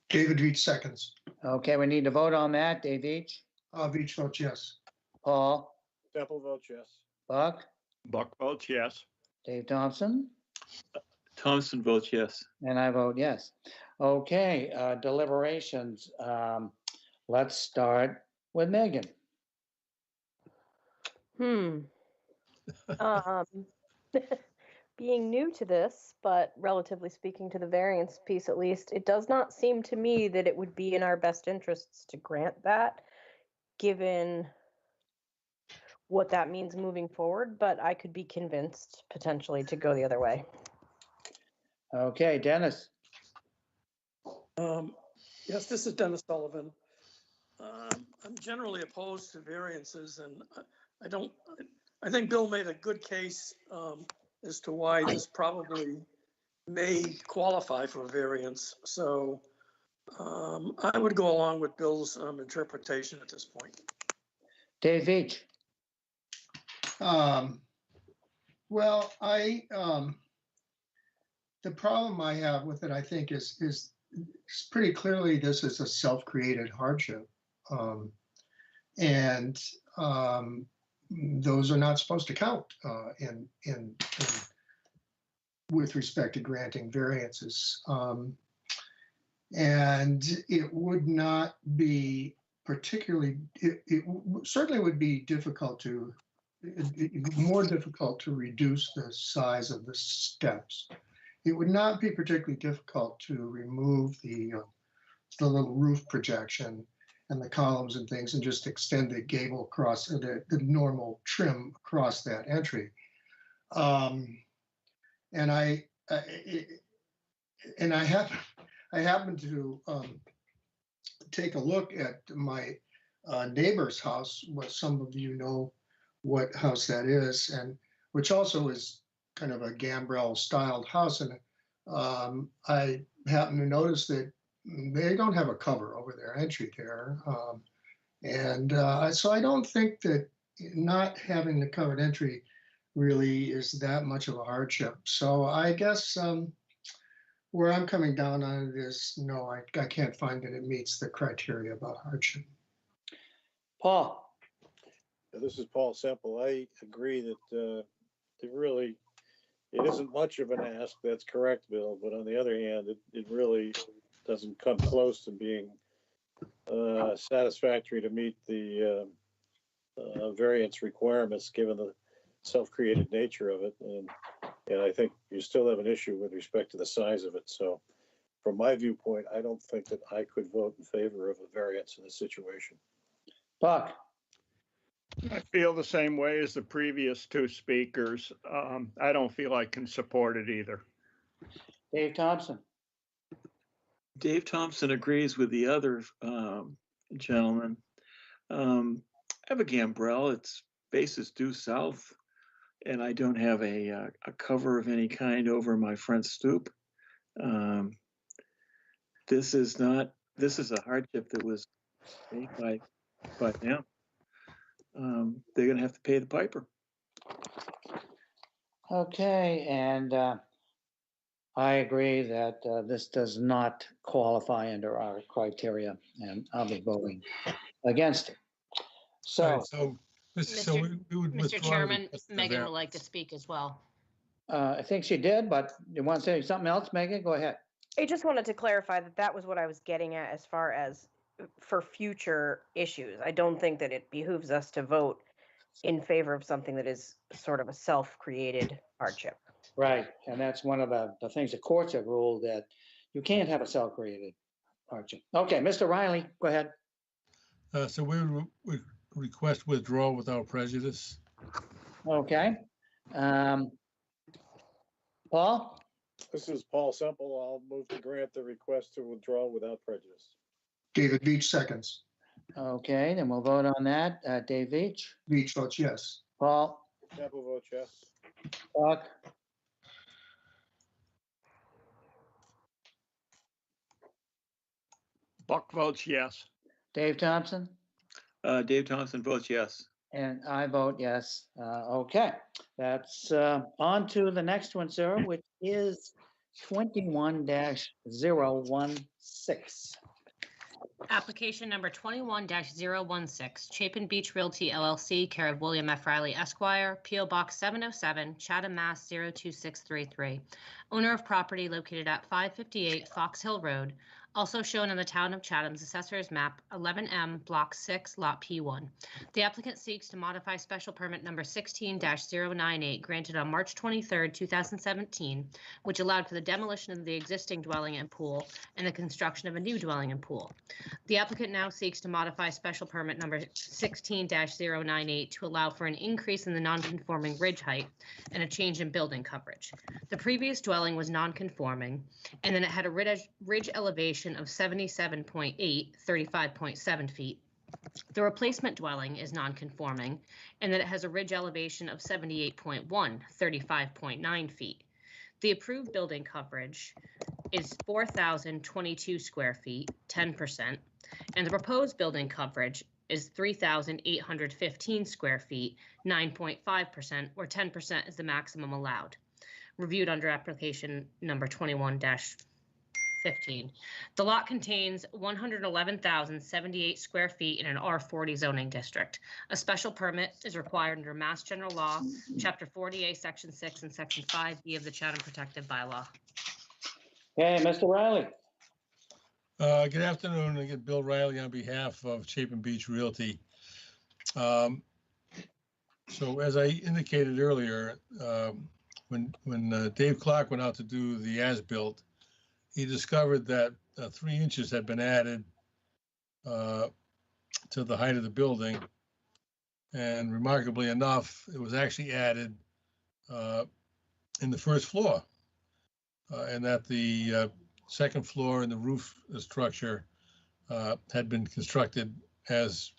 David Veach seconds.
Okay, we need to vote on that. Dave Veach.
Veach votes yes.
Paul.
Semple votes yes.
Buck.
Buck votes yes.
Dave Thompson.
Thompson votes yes.
And I vote yes. Okay, deliberations. Let's start with Megan.
Being new to this, but relatively speaking to the variance piece at least, it does not seem to me that it would be in our best interests to grant that, given what that means moving forward, but I could be convinced potentially to go the other way.
Okay, Dennis.
Yes, this is Dennis Sullivan. I'm generally opposed to variances, and I think Bill made a good case as to why this probably may qualify for a variance. So I would go along with Bill's interpretation at this point.
Dave Veach.
Well, the problem I have with it, I think, is pretty clearly this is a self-created hardship. And those are not supposed to count in with respect to granting variances. And it would not be particularly, it certainly would be difficult to, more difficult to reduce the size of the steps. It would not be particularly difficult to remove the little roof projection and the columns and things and just extend the gable across, the normal trim across that entry. And I happened to take a look at my neighbor's house, what some of you know what house that is, and which also is kind of a gambrel styled house. And I happened to notice that they don't have a cover over their entry there. So I don't think that not having the covered entry really is that much of a hardship. So I guess where I'm coming down on it is, no, I can't find that it meets the criteria about hardship.
Paul?
This is Paul Semple. I agree that it isn't much of an ask. That's correct, Bill. But on the other hand, it really doesn't come close to being satisfactory to meet the variance requirements given the self-created nature of it. And I think you still have an issue with respect to the size of it. So from my viewpoint, I don't think that I could vote in favor of a variance in this situation.
Buck?
I feel the same way as the previous two speakers. I don't feel I can support it either.
Dave Thompson?
Dave Thompson agrees with the other gentleman. I have a gambrel. Its base is due south, and I don't have a cover of any kind over my front stoop. This is a hardship that was made by them. They're going to have to pay the piper.
Okay, and I agree that this does not qualify under our criteria, and I'll be voting against it. So,
All right, so we would
Mr.
withdraw the
Chairman,
request for
Megan would like to
variance.
speak as well.
I think she did, but you want to say something else, Megan? Go ahead.
I just wanted to clarify that was what I was getting at as far as for future issues. I don't think that it behooves us to vote in favor of something that is sort of a self-created hardship.
Right, and that's one of the things the courts have ruled, that you can't have a self-created hardship. Okay, Mr. Riley, go ahead.
So we request withdrawal without prejudice.
Okay. Paul?
This is Paul Semple. I'll move to grant the request to withdraw without prejudice.
David Veach seconds.
Okay, then we'll vote on that. Dave Veach?
Veach votes yes.
Paul?
Semple votes yes.
Buck?
Buck votes yes.
Dave Thompson?
Dave Thompson votes yes.
And I vote yes. Okay, that's on to the next one, sir, which is 21-016.
Application number 21-016, Chapin Beach Realty LLC, care of William F. Riley Esquire, P.O. Box 707, Chatham, Mass. 02633. Owner of property located at 558 Fox Hill Road, also shown on the Town of Chatham's Assessor's Map 11M, Block 6, Lot P1. The applicant seeks to modify special permit number 16-098 granted on March 23, 2017, which allowed for the demolition of the existing dwelling and pool and the construction of a new dwelling and pool. The applicant now seeks to modify special permit number 16-098 to allow for an increase in the nonconforming ridge height and a change in building coverage. The previous dwelling was nonconforming, and then it had a ridge elevation of 77.8, 35.7 feet. The replacement dwelling is nonconforming, and that it has a ridge elevation of 78.1, 35.9 feet. The approved building coverage is 4,022 square feet, 10%, and the proposed building coverage is 3,815 square feet, 9.5%, or 10% is the maximum allowed. Reviewed under application number 21-016. 15. The lot contains 111,078 square feet in an R40 zoning district. A special permit is required under Mass General Law, Chapter 40A, Section 6, and Section 5B of the Chatham Protective Bylaw.
Okay, Mr. Riley.
Good afternoon. Again, Bill Riley on behalf of Chapin Beach Realty. So as I indicated earlier, when Dave Clark went out to do the as-built, he discovered that 3 inches had been added to the height of the building. And remarkably enough, it was actually added in the first floor, and that the second floor and the roof structure had been constructed as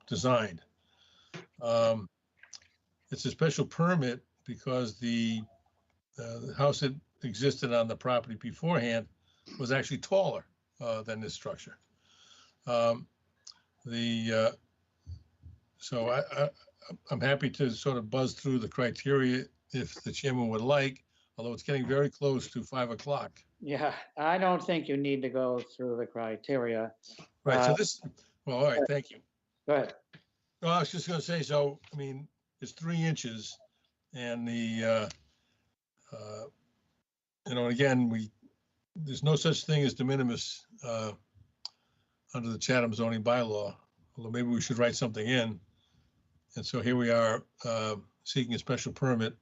designed. It's a special permit because the house that existed on the property beforehand was actually taller than this structure. So I'm happy to sort of buzz through the criteria if the chairman would like, although it's getting very close to 5 o'clock.
Yeah, I don't think you need to go through the criteria.
Right, so well, all right, thank you.
Go ahead.
Well, I was just gonna say, so, I mean, it's 3 inches and again, there's no such thing as de minimis under the Chatham zoning bylaw, although maybe we should write something in. And so here we are seeking a special permit.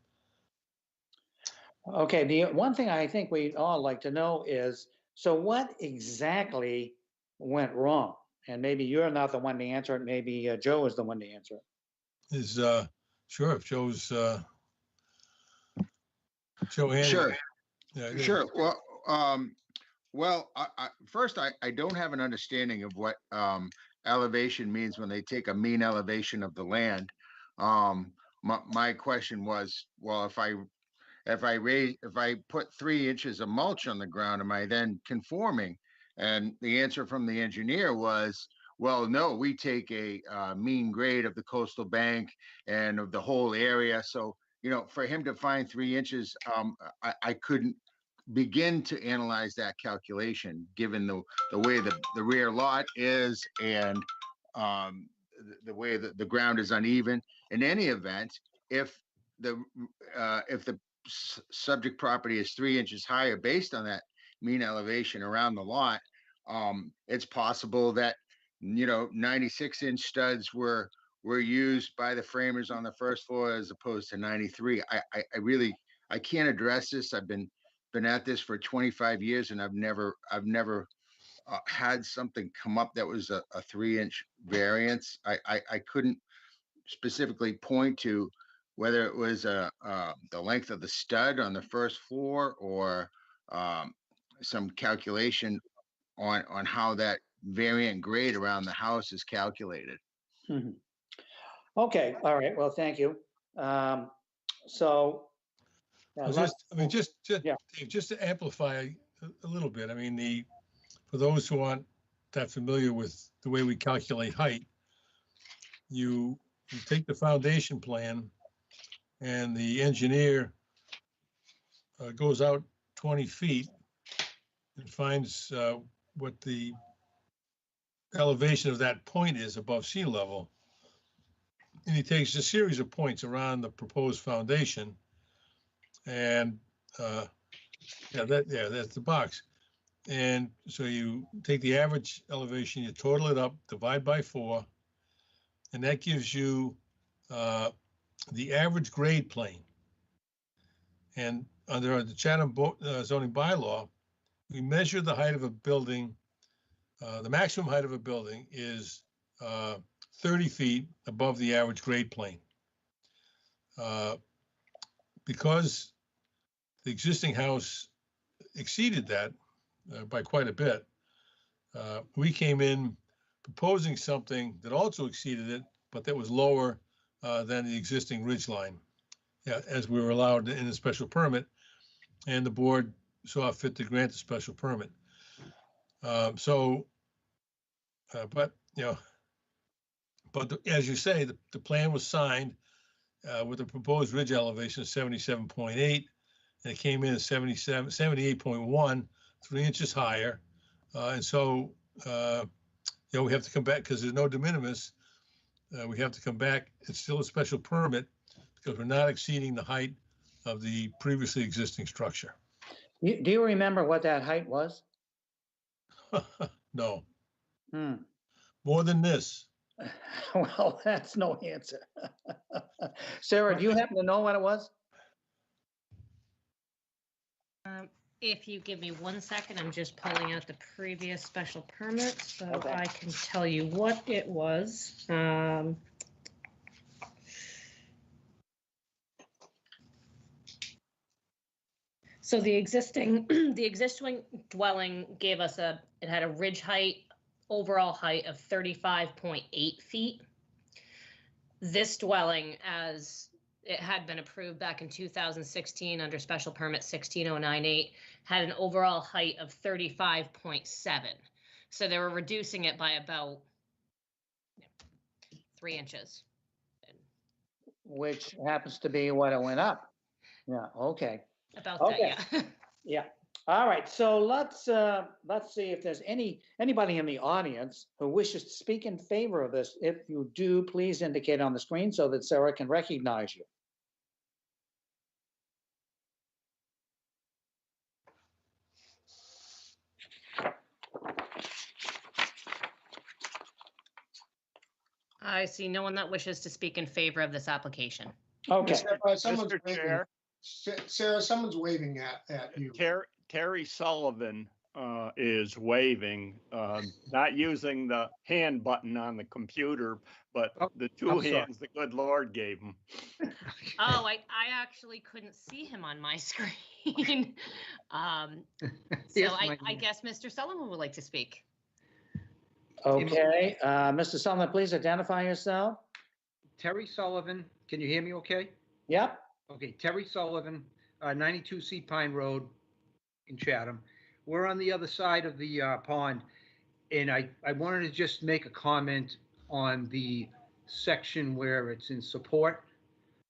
Okay, the one thing I think we'd all like to know is, so what exactly went wrong? And maybe you're not the one to answer it, maybe Joe is the one to answer it.
Sure, if Joe's, Joe Haney.
Sure,
Yeah,
sure. Well, first, I don't have an understanding of what elevation means when they take a mean elevation of the land. My question was, well, if I put 3 inches of mulch on the ground, am I then conforming? And the answer from the engineer was, well, no, we take a mean grade of the coastal bank and of the whole area. So, for him to find 3 inches, I couldn't begin to analyze that calculation, given the way the rear lot is and the way that the ground is uneven. In any event, if the subject property is 3 inches higher based on that mean elevation around the lot, it's possible that 96-inch studs were used by the framers on the first floor as opposed to 93. I can't address this. I've been at this for 25 years and I've never had something come up that was a 3-inch variance. I couldn't specifically point to whether it was the length of the stud on the first floor or some calculation on how that variant grade around the house is calculated.
Mhm. Okay, all right, well, thank you. So.
Just to amplify a little bit, I mean, for those who aren't that familiar with the way we calculate height, you take the foundation plan and the engineer goes out 20 feet and finds what the elevation of that point is above sea level. And he takes a series of points around the proposed foundation. And that's the box. And so you take the average elevation, you total it up, divide by 4, and that gives you the average grade plane. And under the Chatham zoning bylaw, we measure the height of a building. The maximum height of a building is 30 feet above the average grade plane. Because the existing house exceeded that by quite a bit, we came in proposing something that also exceeded it, but that was lower than the existing ridge line, as we were allowed in a special permit, and the board saw fit to grant the special permit. But as you say, the plan was signed with a proposed ridge elevation of 77.8, and it came in at 78.1, 3 inches higher. And so, we have to come back because there's no de minimis. We have to come back. It's still a special permit because we're not exceeding the height of the previously existing structure.
Do you remember what that height was?
No,
Hmm.
more than this.
Well, that's no answer. Sarah, do you happen to know what it was?
If you give me 1 second, I'm just pulling out the previous special permit, so
Okay.
I can tell you what it was. So the existing dwelling gave us it had a ridge height, overall height of 35.8 feet. This dwelling, as it had been approved back in 2016 under special permit 16098, had an overall height of 35.7. So they were reducing it by about 3 inches.
Which happens to be what it went up. Yeah, okay.
About
Okay.
that, yeah.
Yeah. All right. So let's see if there's anybody in the audience who wishes to speak in favor of this. If you do, please indicate on the screen so that Sarah can recognize you.
I see no one that wishes to speak in favor of this application.
Okay.
Someone's
Mr.
waving.
Chair,
Sarah, someone's waving at you.
Terry Sullivan is waving, not using the hand button on the computer, but
Oh,
the two
I'm sorry.
hands the good Lord gave him.
Oh, I actually couldn't see him on my screen. So
Yes,
I
my-
guess Mr. Sullivan would like to speak.
Okay. Mr. Sullivan, please identify yourself.
Terry Sullivan, can you hear me okay?
Yep.
Okay, Terry Sullivan, 92 Sea Pine Road in Chatham. We're on the other side of the pond, and I wanted to just make a comment on the section where it's in support.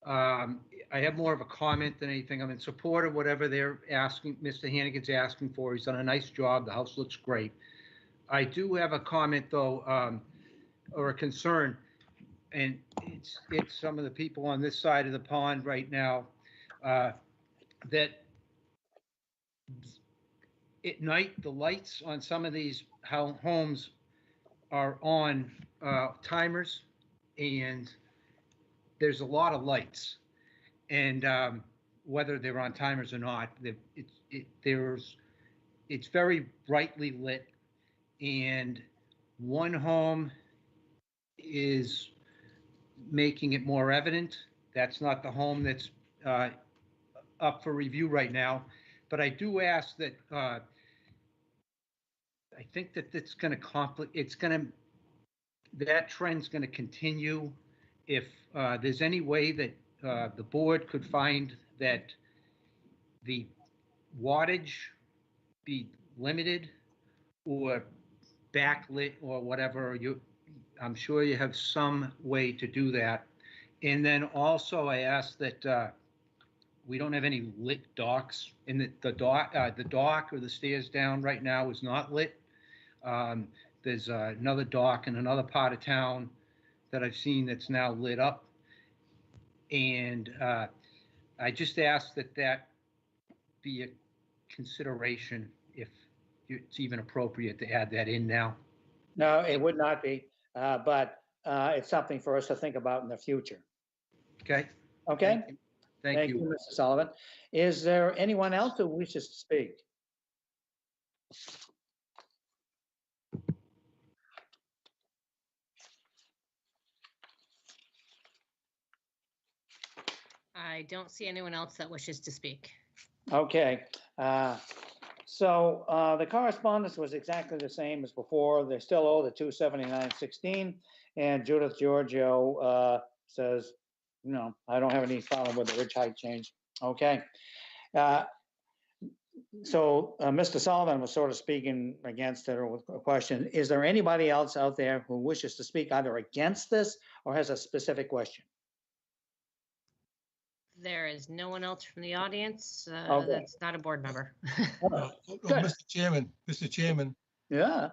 I have more of a comment than anything. I'm in support of whatever they're asking, Mr. Hannigan's asking for. He's done a nice job. The house looks great. I do have a comment, though, or a concern, and it's some of the people on this side of the pond right now, that at night, the lights on some of these homes are on timers, and there's a lot of lights. And whether they're on timers or not, it's very brightly lit. And one home is making it more evident. That's not the home that's up for review right now. But I do ask that, I think that it's going to that trend's going to continue. If there's any way that the board could find that the wattage be limited or backlit or whatever, I'm sure you have some way to do that. And then also I ask that we don't have any lit docks, and the dock or the stairs down right now is not lit. There's another dock in another part of town that I've seen that's now lit up. And I just ask that be a consideration if it's even appropriate to add that in now.
No, it would not be, but it's something for us to think about in the future.
Okay?
Okay?
Thank you.
Mr. Sullivan. Is there anyone else who wishes to speak?
I don't see anyone else that wishes to speak.
Okay. So the correspondence was exactly the same as before. They still owe the $279.16, and Judith Giorgio says, no, I don't have any problem with the ridge height change. Okay. So Mr. Sullivan was sort of speaking against it, or with a question. Is there anybody else out there who wishes to speak either against this or has a specific question?
There is no one else from the audience.
Okay.
That's not a board member.
Good.
Mr. Chairman,
Yeah,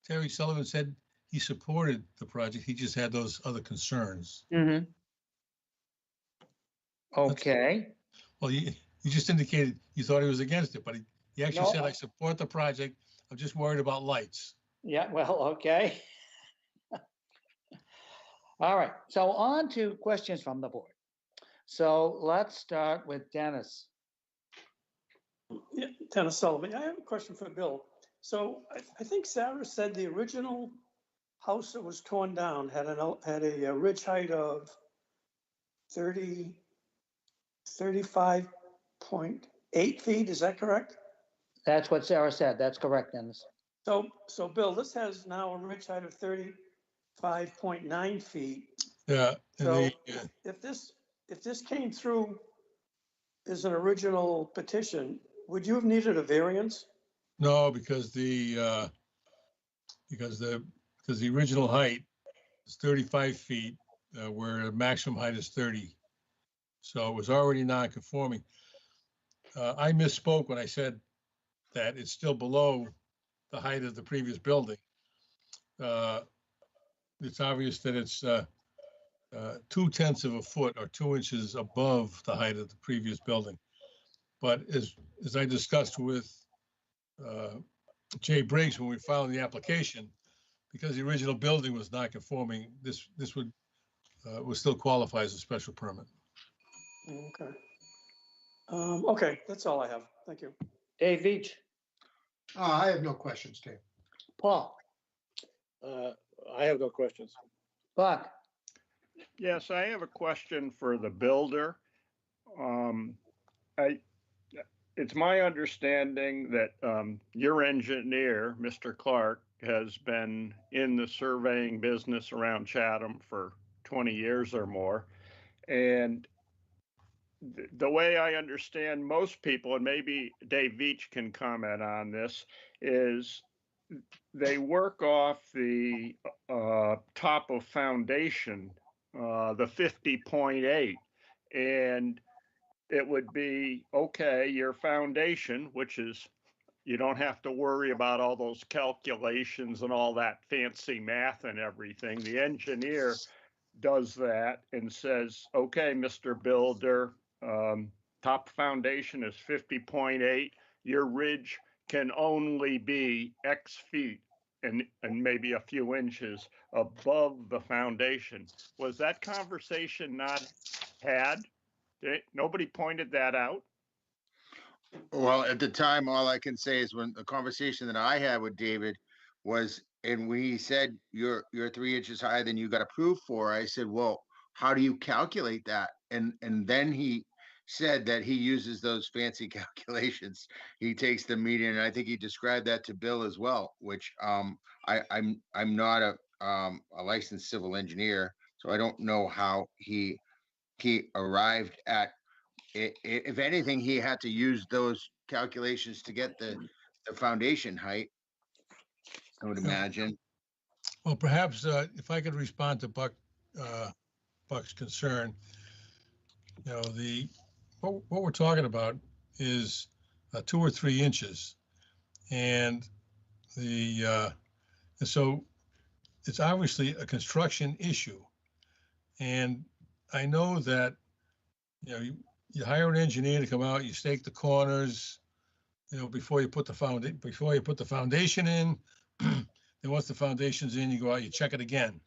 Terry Sullivan said he supported the project. He just had those other concerns.
mm-hmm. Okay,
Well, you just indicated you thought he was against it, but he actually
No.
said, I support the project. I'm just worried about lights.
yeah, well, okay. All right, so on to questions from the board. So let's start with Dennis.
Yeah, Dennis Sullivan. I have a question for Bill. So I think Sarah said the original house that was torn down had a ridge height of 35.8 feet. Is that correct?
That's what Sarah said. That's correct, Dennis.
So Bill, this has now a ridge height of 35.9 feet.
Yeah.
So if this came through as an original petition, would you have needed a variance?
No, because the original height is 35 feet, where the maximum height is 30. So it was already non-conforming. I misspoke when I said that it's still below the height of the previous building. It's obvious that it's 0.2 of a foot or 2 inches above the height of the previous building. But as I discussed with Jay Briggs when we filed the application, because the original building was not conforming, this would still qualify as a special permit.
Okay. Okay, that's all I have. Thank you.
Dave Veach,
I have no questions, Dave.
Paul,
I have no questions.
Buck,
Yes, I have a question for the builder. It's my understanding that your engineer, Mr. Clark, has been in the surveying business around Chatham for 20 years or more. And the way I understand most people, and maybe Dave Veach can comment on this, is they work off the top of foundation, the 50.8, and it would be, okay, your foundation, which is, you don't have to worry about all those calculations and all that fancy math and everything. The engineer does that and says, okay, Mr. Builder, top foundation is 50.8. Your ridge can only be X feet and maybe a few inches above the foundation. Was that conversation not had? Nobody pointed that out?
Well, at the time, all I can say is when the conversation that I had with David was, and when he said you're 3 inches higher than you got approved for, I said, well, how do you calculate that? And then he said that he uses those fancy calculations. He takes the median, and I think he described that to Bill as well, which I'm not a licensed civil engineer, so I don't know how he arrived at. If anything, he had to use those calculations to get the foundation height, I would imagine.
Well, perhaps if I could respond to Buck's concern, what we're talking about is 2 or 3 inches, and so it's obviously a construction issue, and I know that you hire an engineer to come out, you stake the corners, before you put the foundation in. Then once the foundation's in, you go out, you check it again.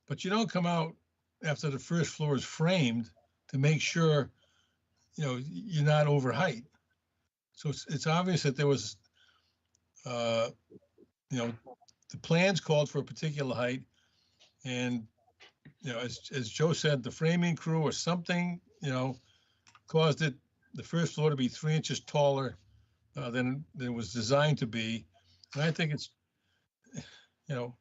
But you don't come out after the first floor is framed to make sure, you're not over height. So it's obvious that there was, the plans called for a particular height, and as Joe said, the framing crew or something, caused the first floor to be 3 inches taller than it was designed to be. And I think it's, it's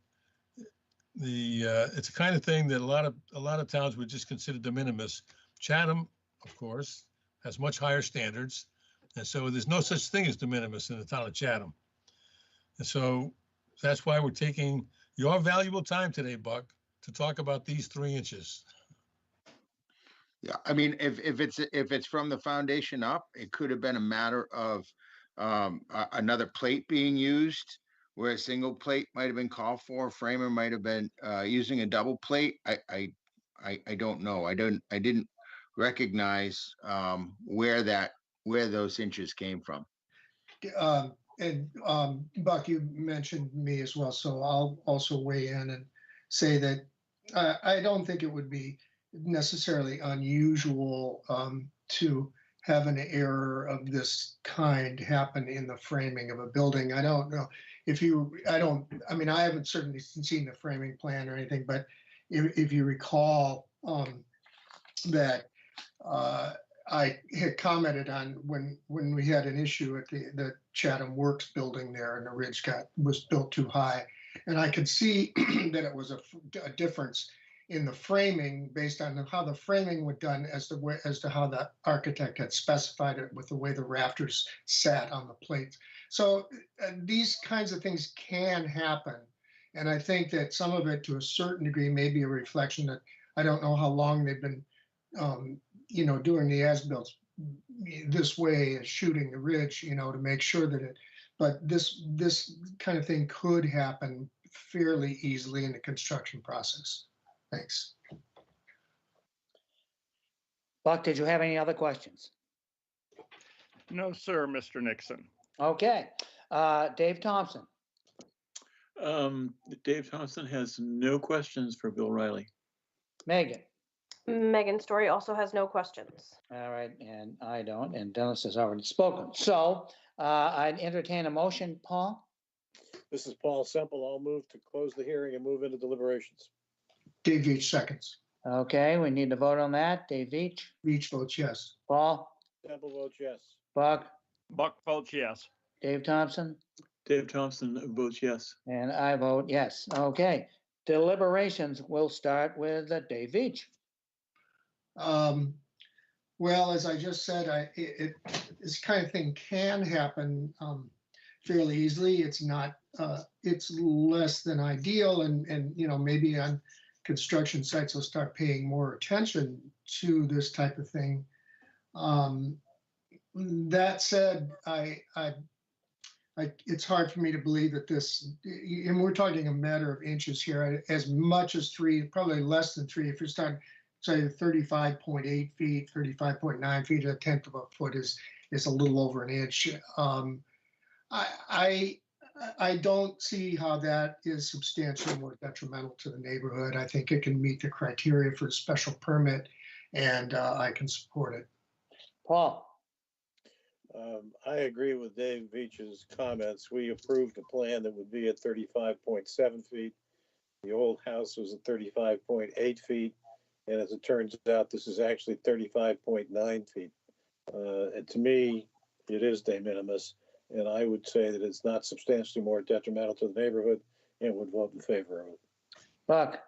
the kind of thing that a lot of towns would just consider de minimis. Chatham, of course, has much higher standards, and so there's no such thing as de minimis in the town of Chatham. And so that's why we're taking your valuable time today, Buck, to talk about these 3 inches.
Yeah, I mean, if it's from the foundation up, it could have been a matter of another plate being used where a single plate might have been called for. Framer might have been using a double plate. I don't know. I didn't recognize where those inches came from.
And Buck, you mentioned me as well, so I'll also weigh in and say that I don't think it would be necessarily unusual to have an error of this kind happen in the framing of a building. I don't know if you, I mean, I haven't certainly seen the framing plan or anything, but if you recall that I had commented on when we had an issue at the Chatham Works building there, and the ridge was built too high, and I could see that it was a difference in the framing based on how the framing was done as to how the architect had specified it with the way the rafters sat on the plates. So these kinds of things can happen, and I think that some of it, to a certain degree, may be a reflection that I don't know how long they've been doing the as-built this way, shooting the ridge, to make sure that but this kind of thing could happen fairly easily in the construction process. Thanks.
Buck, did you have any other questions?
No, sir, Mr. Nixon.
Okay, Dave Thompson.
Dave Thompson has no questions for Bill Riley.
Megan.
Megan Story also has no questions.
All right, and I don't, and Dennis has already spoken. So I'd entertain a motion, Paul.
This is Paul Semple. I'll move to close the hearing and move into deliberations.
Dave Veach seconds.
Okay, we need to vote on that. Dave Veach.
Veach votes yes.
Paul.
Semple votes yes.
Buck.
Buck votes yes.
Dave Thompson.
Dave Thompson votes yes.
And I vote yes. Okay, deliberations will start with Dave Veach.
Well, as I just said, this kind of thing can happen fairly easily. It's not, it's less than ideal, and maybe on construction sites will start paying more attention to this type of thing. That said, it's hard for me to believe that this, and we're talking a matter of inches here, as much as 3, probably less than 3. If you're starting, say, 35.8 feet, 35.9 feet, a tenth of a foot is a little over an inch. I don't see how that is substantially more detrimental to the neighborhood. I think it can meet the criteria for a special permit, and I can support it.
Paul.
I agree with Dave Veach's comments. We approved a plan that would be at 35.7 feet. The old house was at 35.8 feet. And as it turns out, this is actually 35.9 feet. And to me, it is de minimis. And I would say that it's not substantially more detrimental to the neighborhood, and would vote in favor of it.
Buck.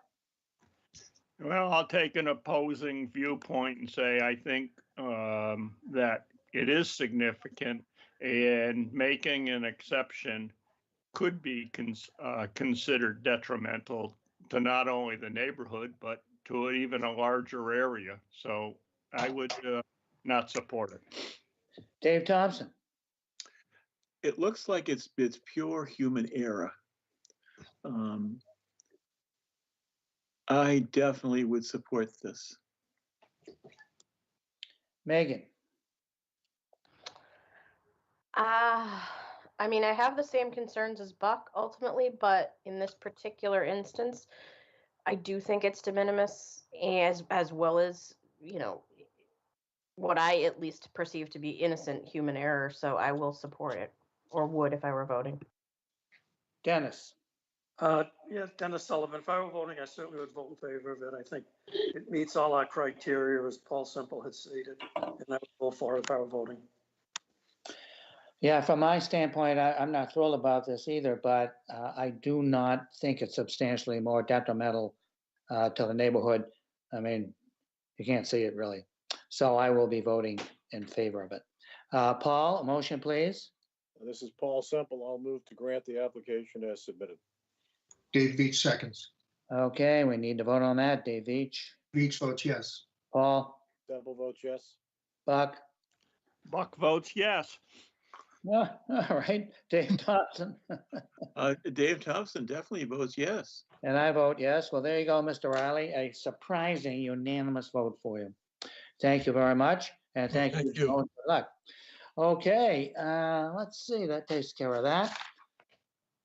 Well, I'll take an opposing viewpoint and say I think that it is significant, and making an exception could be considered detrimental to not only the neighborhood, but to even a larger area. So I would not support it.
Dave Thompson.
It looks like it's pure human error. I definitely would support this.
Megan.
I mean, I have the same concerns as Buck ultimately, but in this particular instance, I do think it's de minimis, as well as, what I at least perceive to be innocent human error. So I will support it, or would if I were voting.
Dennis.
Yeah, Dennis Sullivan. If I were voting, I certainly would vote in favor of it. I think it meets all our criteria, as Paul Semple had stated, and I would vote for it if I were voting.
Yeah, from my standpoint, I'm not thrilled about this either, but I do not think it's substantially more detrimental to the neighborhood. I mean, you can't see it really. So I will be voting in favor of it. Paul, a motion, please.
This is Paul Semple. I'll move to grant the application as submitted.
Dave Veach seconds.
Okay, we need to vote on that. Dave Veach.
Veach votes yes.
Paul.
Temple votes yes.
Buck?
Buck votes yes.
No, all right. Dave Thompson?
Dave Thompson definitely votes yes.
And I vote yes. Well, there you go, Mr. Riley. A surprising unanimous vote for you. Thank you very much. And thank you.
Thank you.
Joan. Good luck. Okay, let's see. That takes care of that.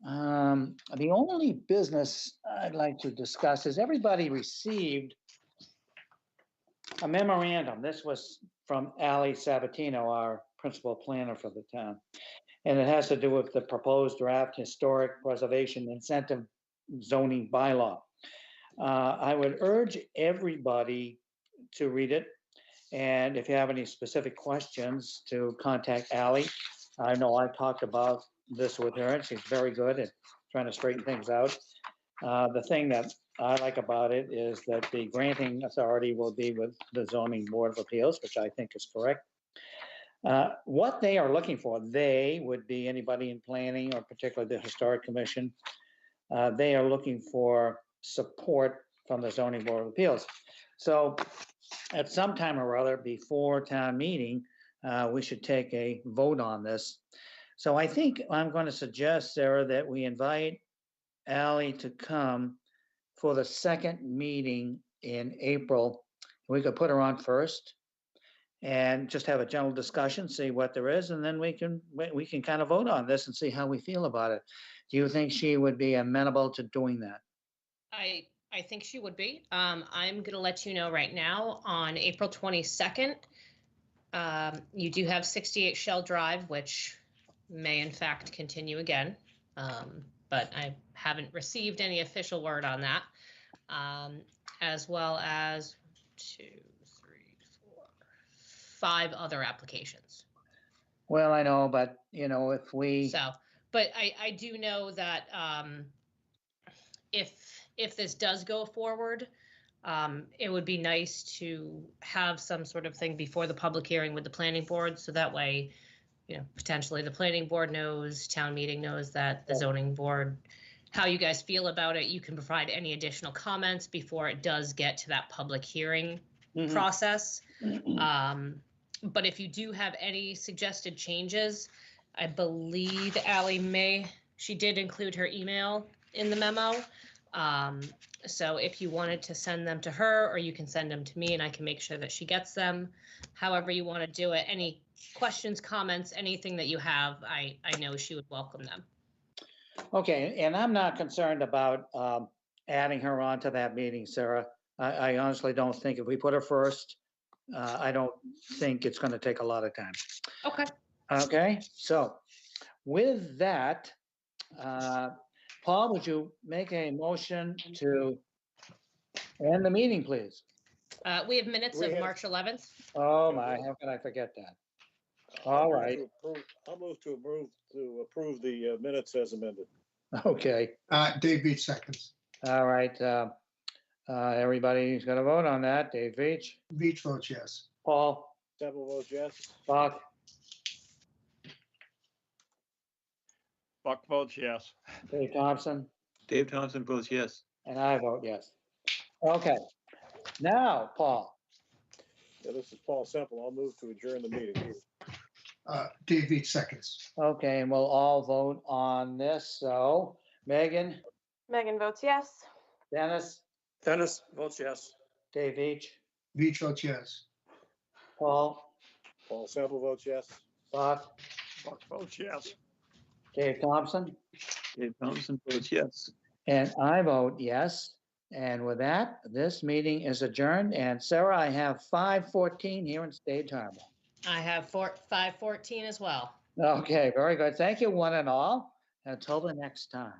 The only business I'd like to discuss is everybody received a memorandum. This was from Ali Sabatino, our principal planner for the town. And it has to do with the proposed draft historic preservation incentive zoning bylaw. I would urge everybody to read it. And if you have any specific questions, to contact Ali. I know I talked about this with her, and she's very good at trying to straighten things out. The thing that I like about it is that the granting authority will be with the zoning board of appeals, which I think is correct. What they are looking for, they would be anybody in planning or particularly the historic commission. They are looking for support from the zoning board of appeals. So at some time or other before town meeting, we should take a vote on this. So I think I'm going to suggest, Sarah, that we invite Ally to come for the second meeting in April. We could put her on first and just have a general discussion, see what there is, and then we can kind of vote on this and see how we feel about it. Do you think she would be amenable to doing that?
I think she would be. I'm going to let you know right now on April 22nd. You do have 68 Shell Drive, which may in fact continue again. But I haven't received any official word on that. As well as 2, 3, 4, 5 other applications.
Well, I know, but you know, if we.
So, but I do know that if this does go forward, it would be nice to have some sort of thing before the public hearing with the planning board. So that way, you know, potentially the planning board knows, town meeting knows that the zoning board, how you guys feel about it. You can provide any additional comments before it does get to that public hearing process. But if you do have any suggested changes, I believe Ally she did include her email in the memo. So if you wanted to send them to her, or you can send them to me and I can make sure that she gets them, however you want to do it. Any questions, comments, anything that you have, I know she would welcome them.
Okay, and I'm not concerned about adding her on to that meeting, Sarah. I honestly don't think if we put her first, I don't think it's going to take a lot of time.
Okay.
Okay, so with that, Paul, would you make a motion to end the meeting, please?
We have minutes of March 11th.
Oh my, how can I forget that? All right.
I'll move to approve the minutes as amended.
Okay,
Dave Beach seconds.
all right. Everybody's gonna vote on that. Dave Veach,
Beach votes yes.
Paul,
Temple votes yes.
Buck,
Buck votes yes.
Dave Thompson,
Dave Thompson votes yes.
and I vote yes. Okay, now, Paul.
Yeah, this is Paul Semple. I'll move to adjourn the meeting.
Dave Beach seconds.
Okay, and we'll all vote on this. So Megan,
Megan votes yes.
Dennis,
Dennis votes yes.
Dave Veach,
Beach votes yes.
Paul,
Paul Semple votes yes.
Buck,
Buck votes yes.
Dave Thompson,
Dave Thompson votes yes.
and I vote yes. And with that, this meeting is adjourned. And Sarah, I have 5:14 here in Stage Harbor.
I have 5:14 as well.
Okay, very good. Thank you, one and all. Until the next time.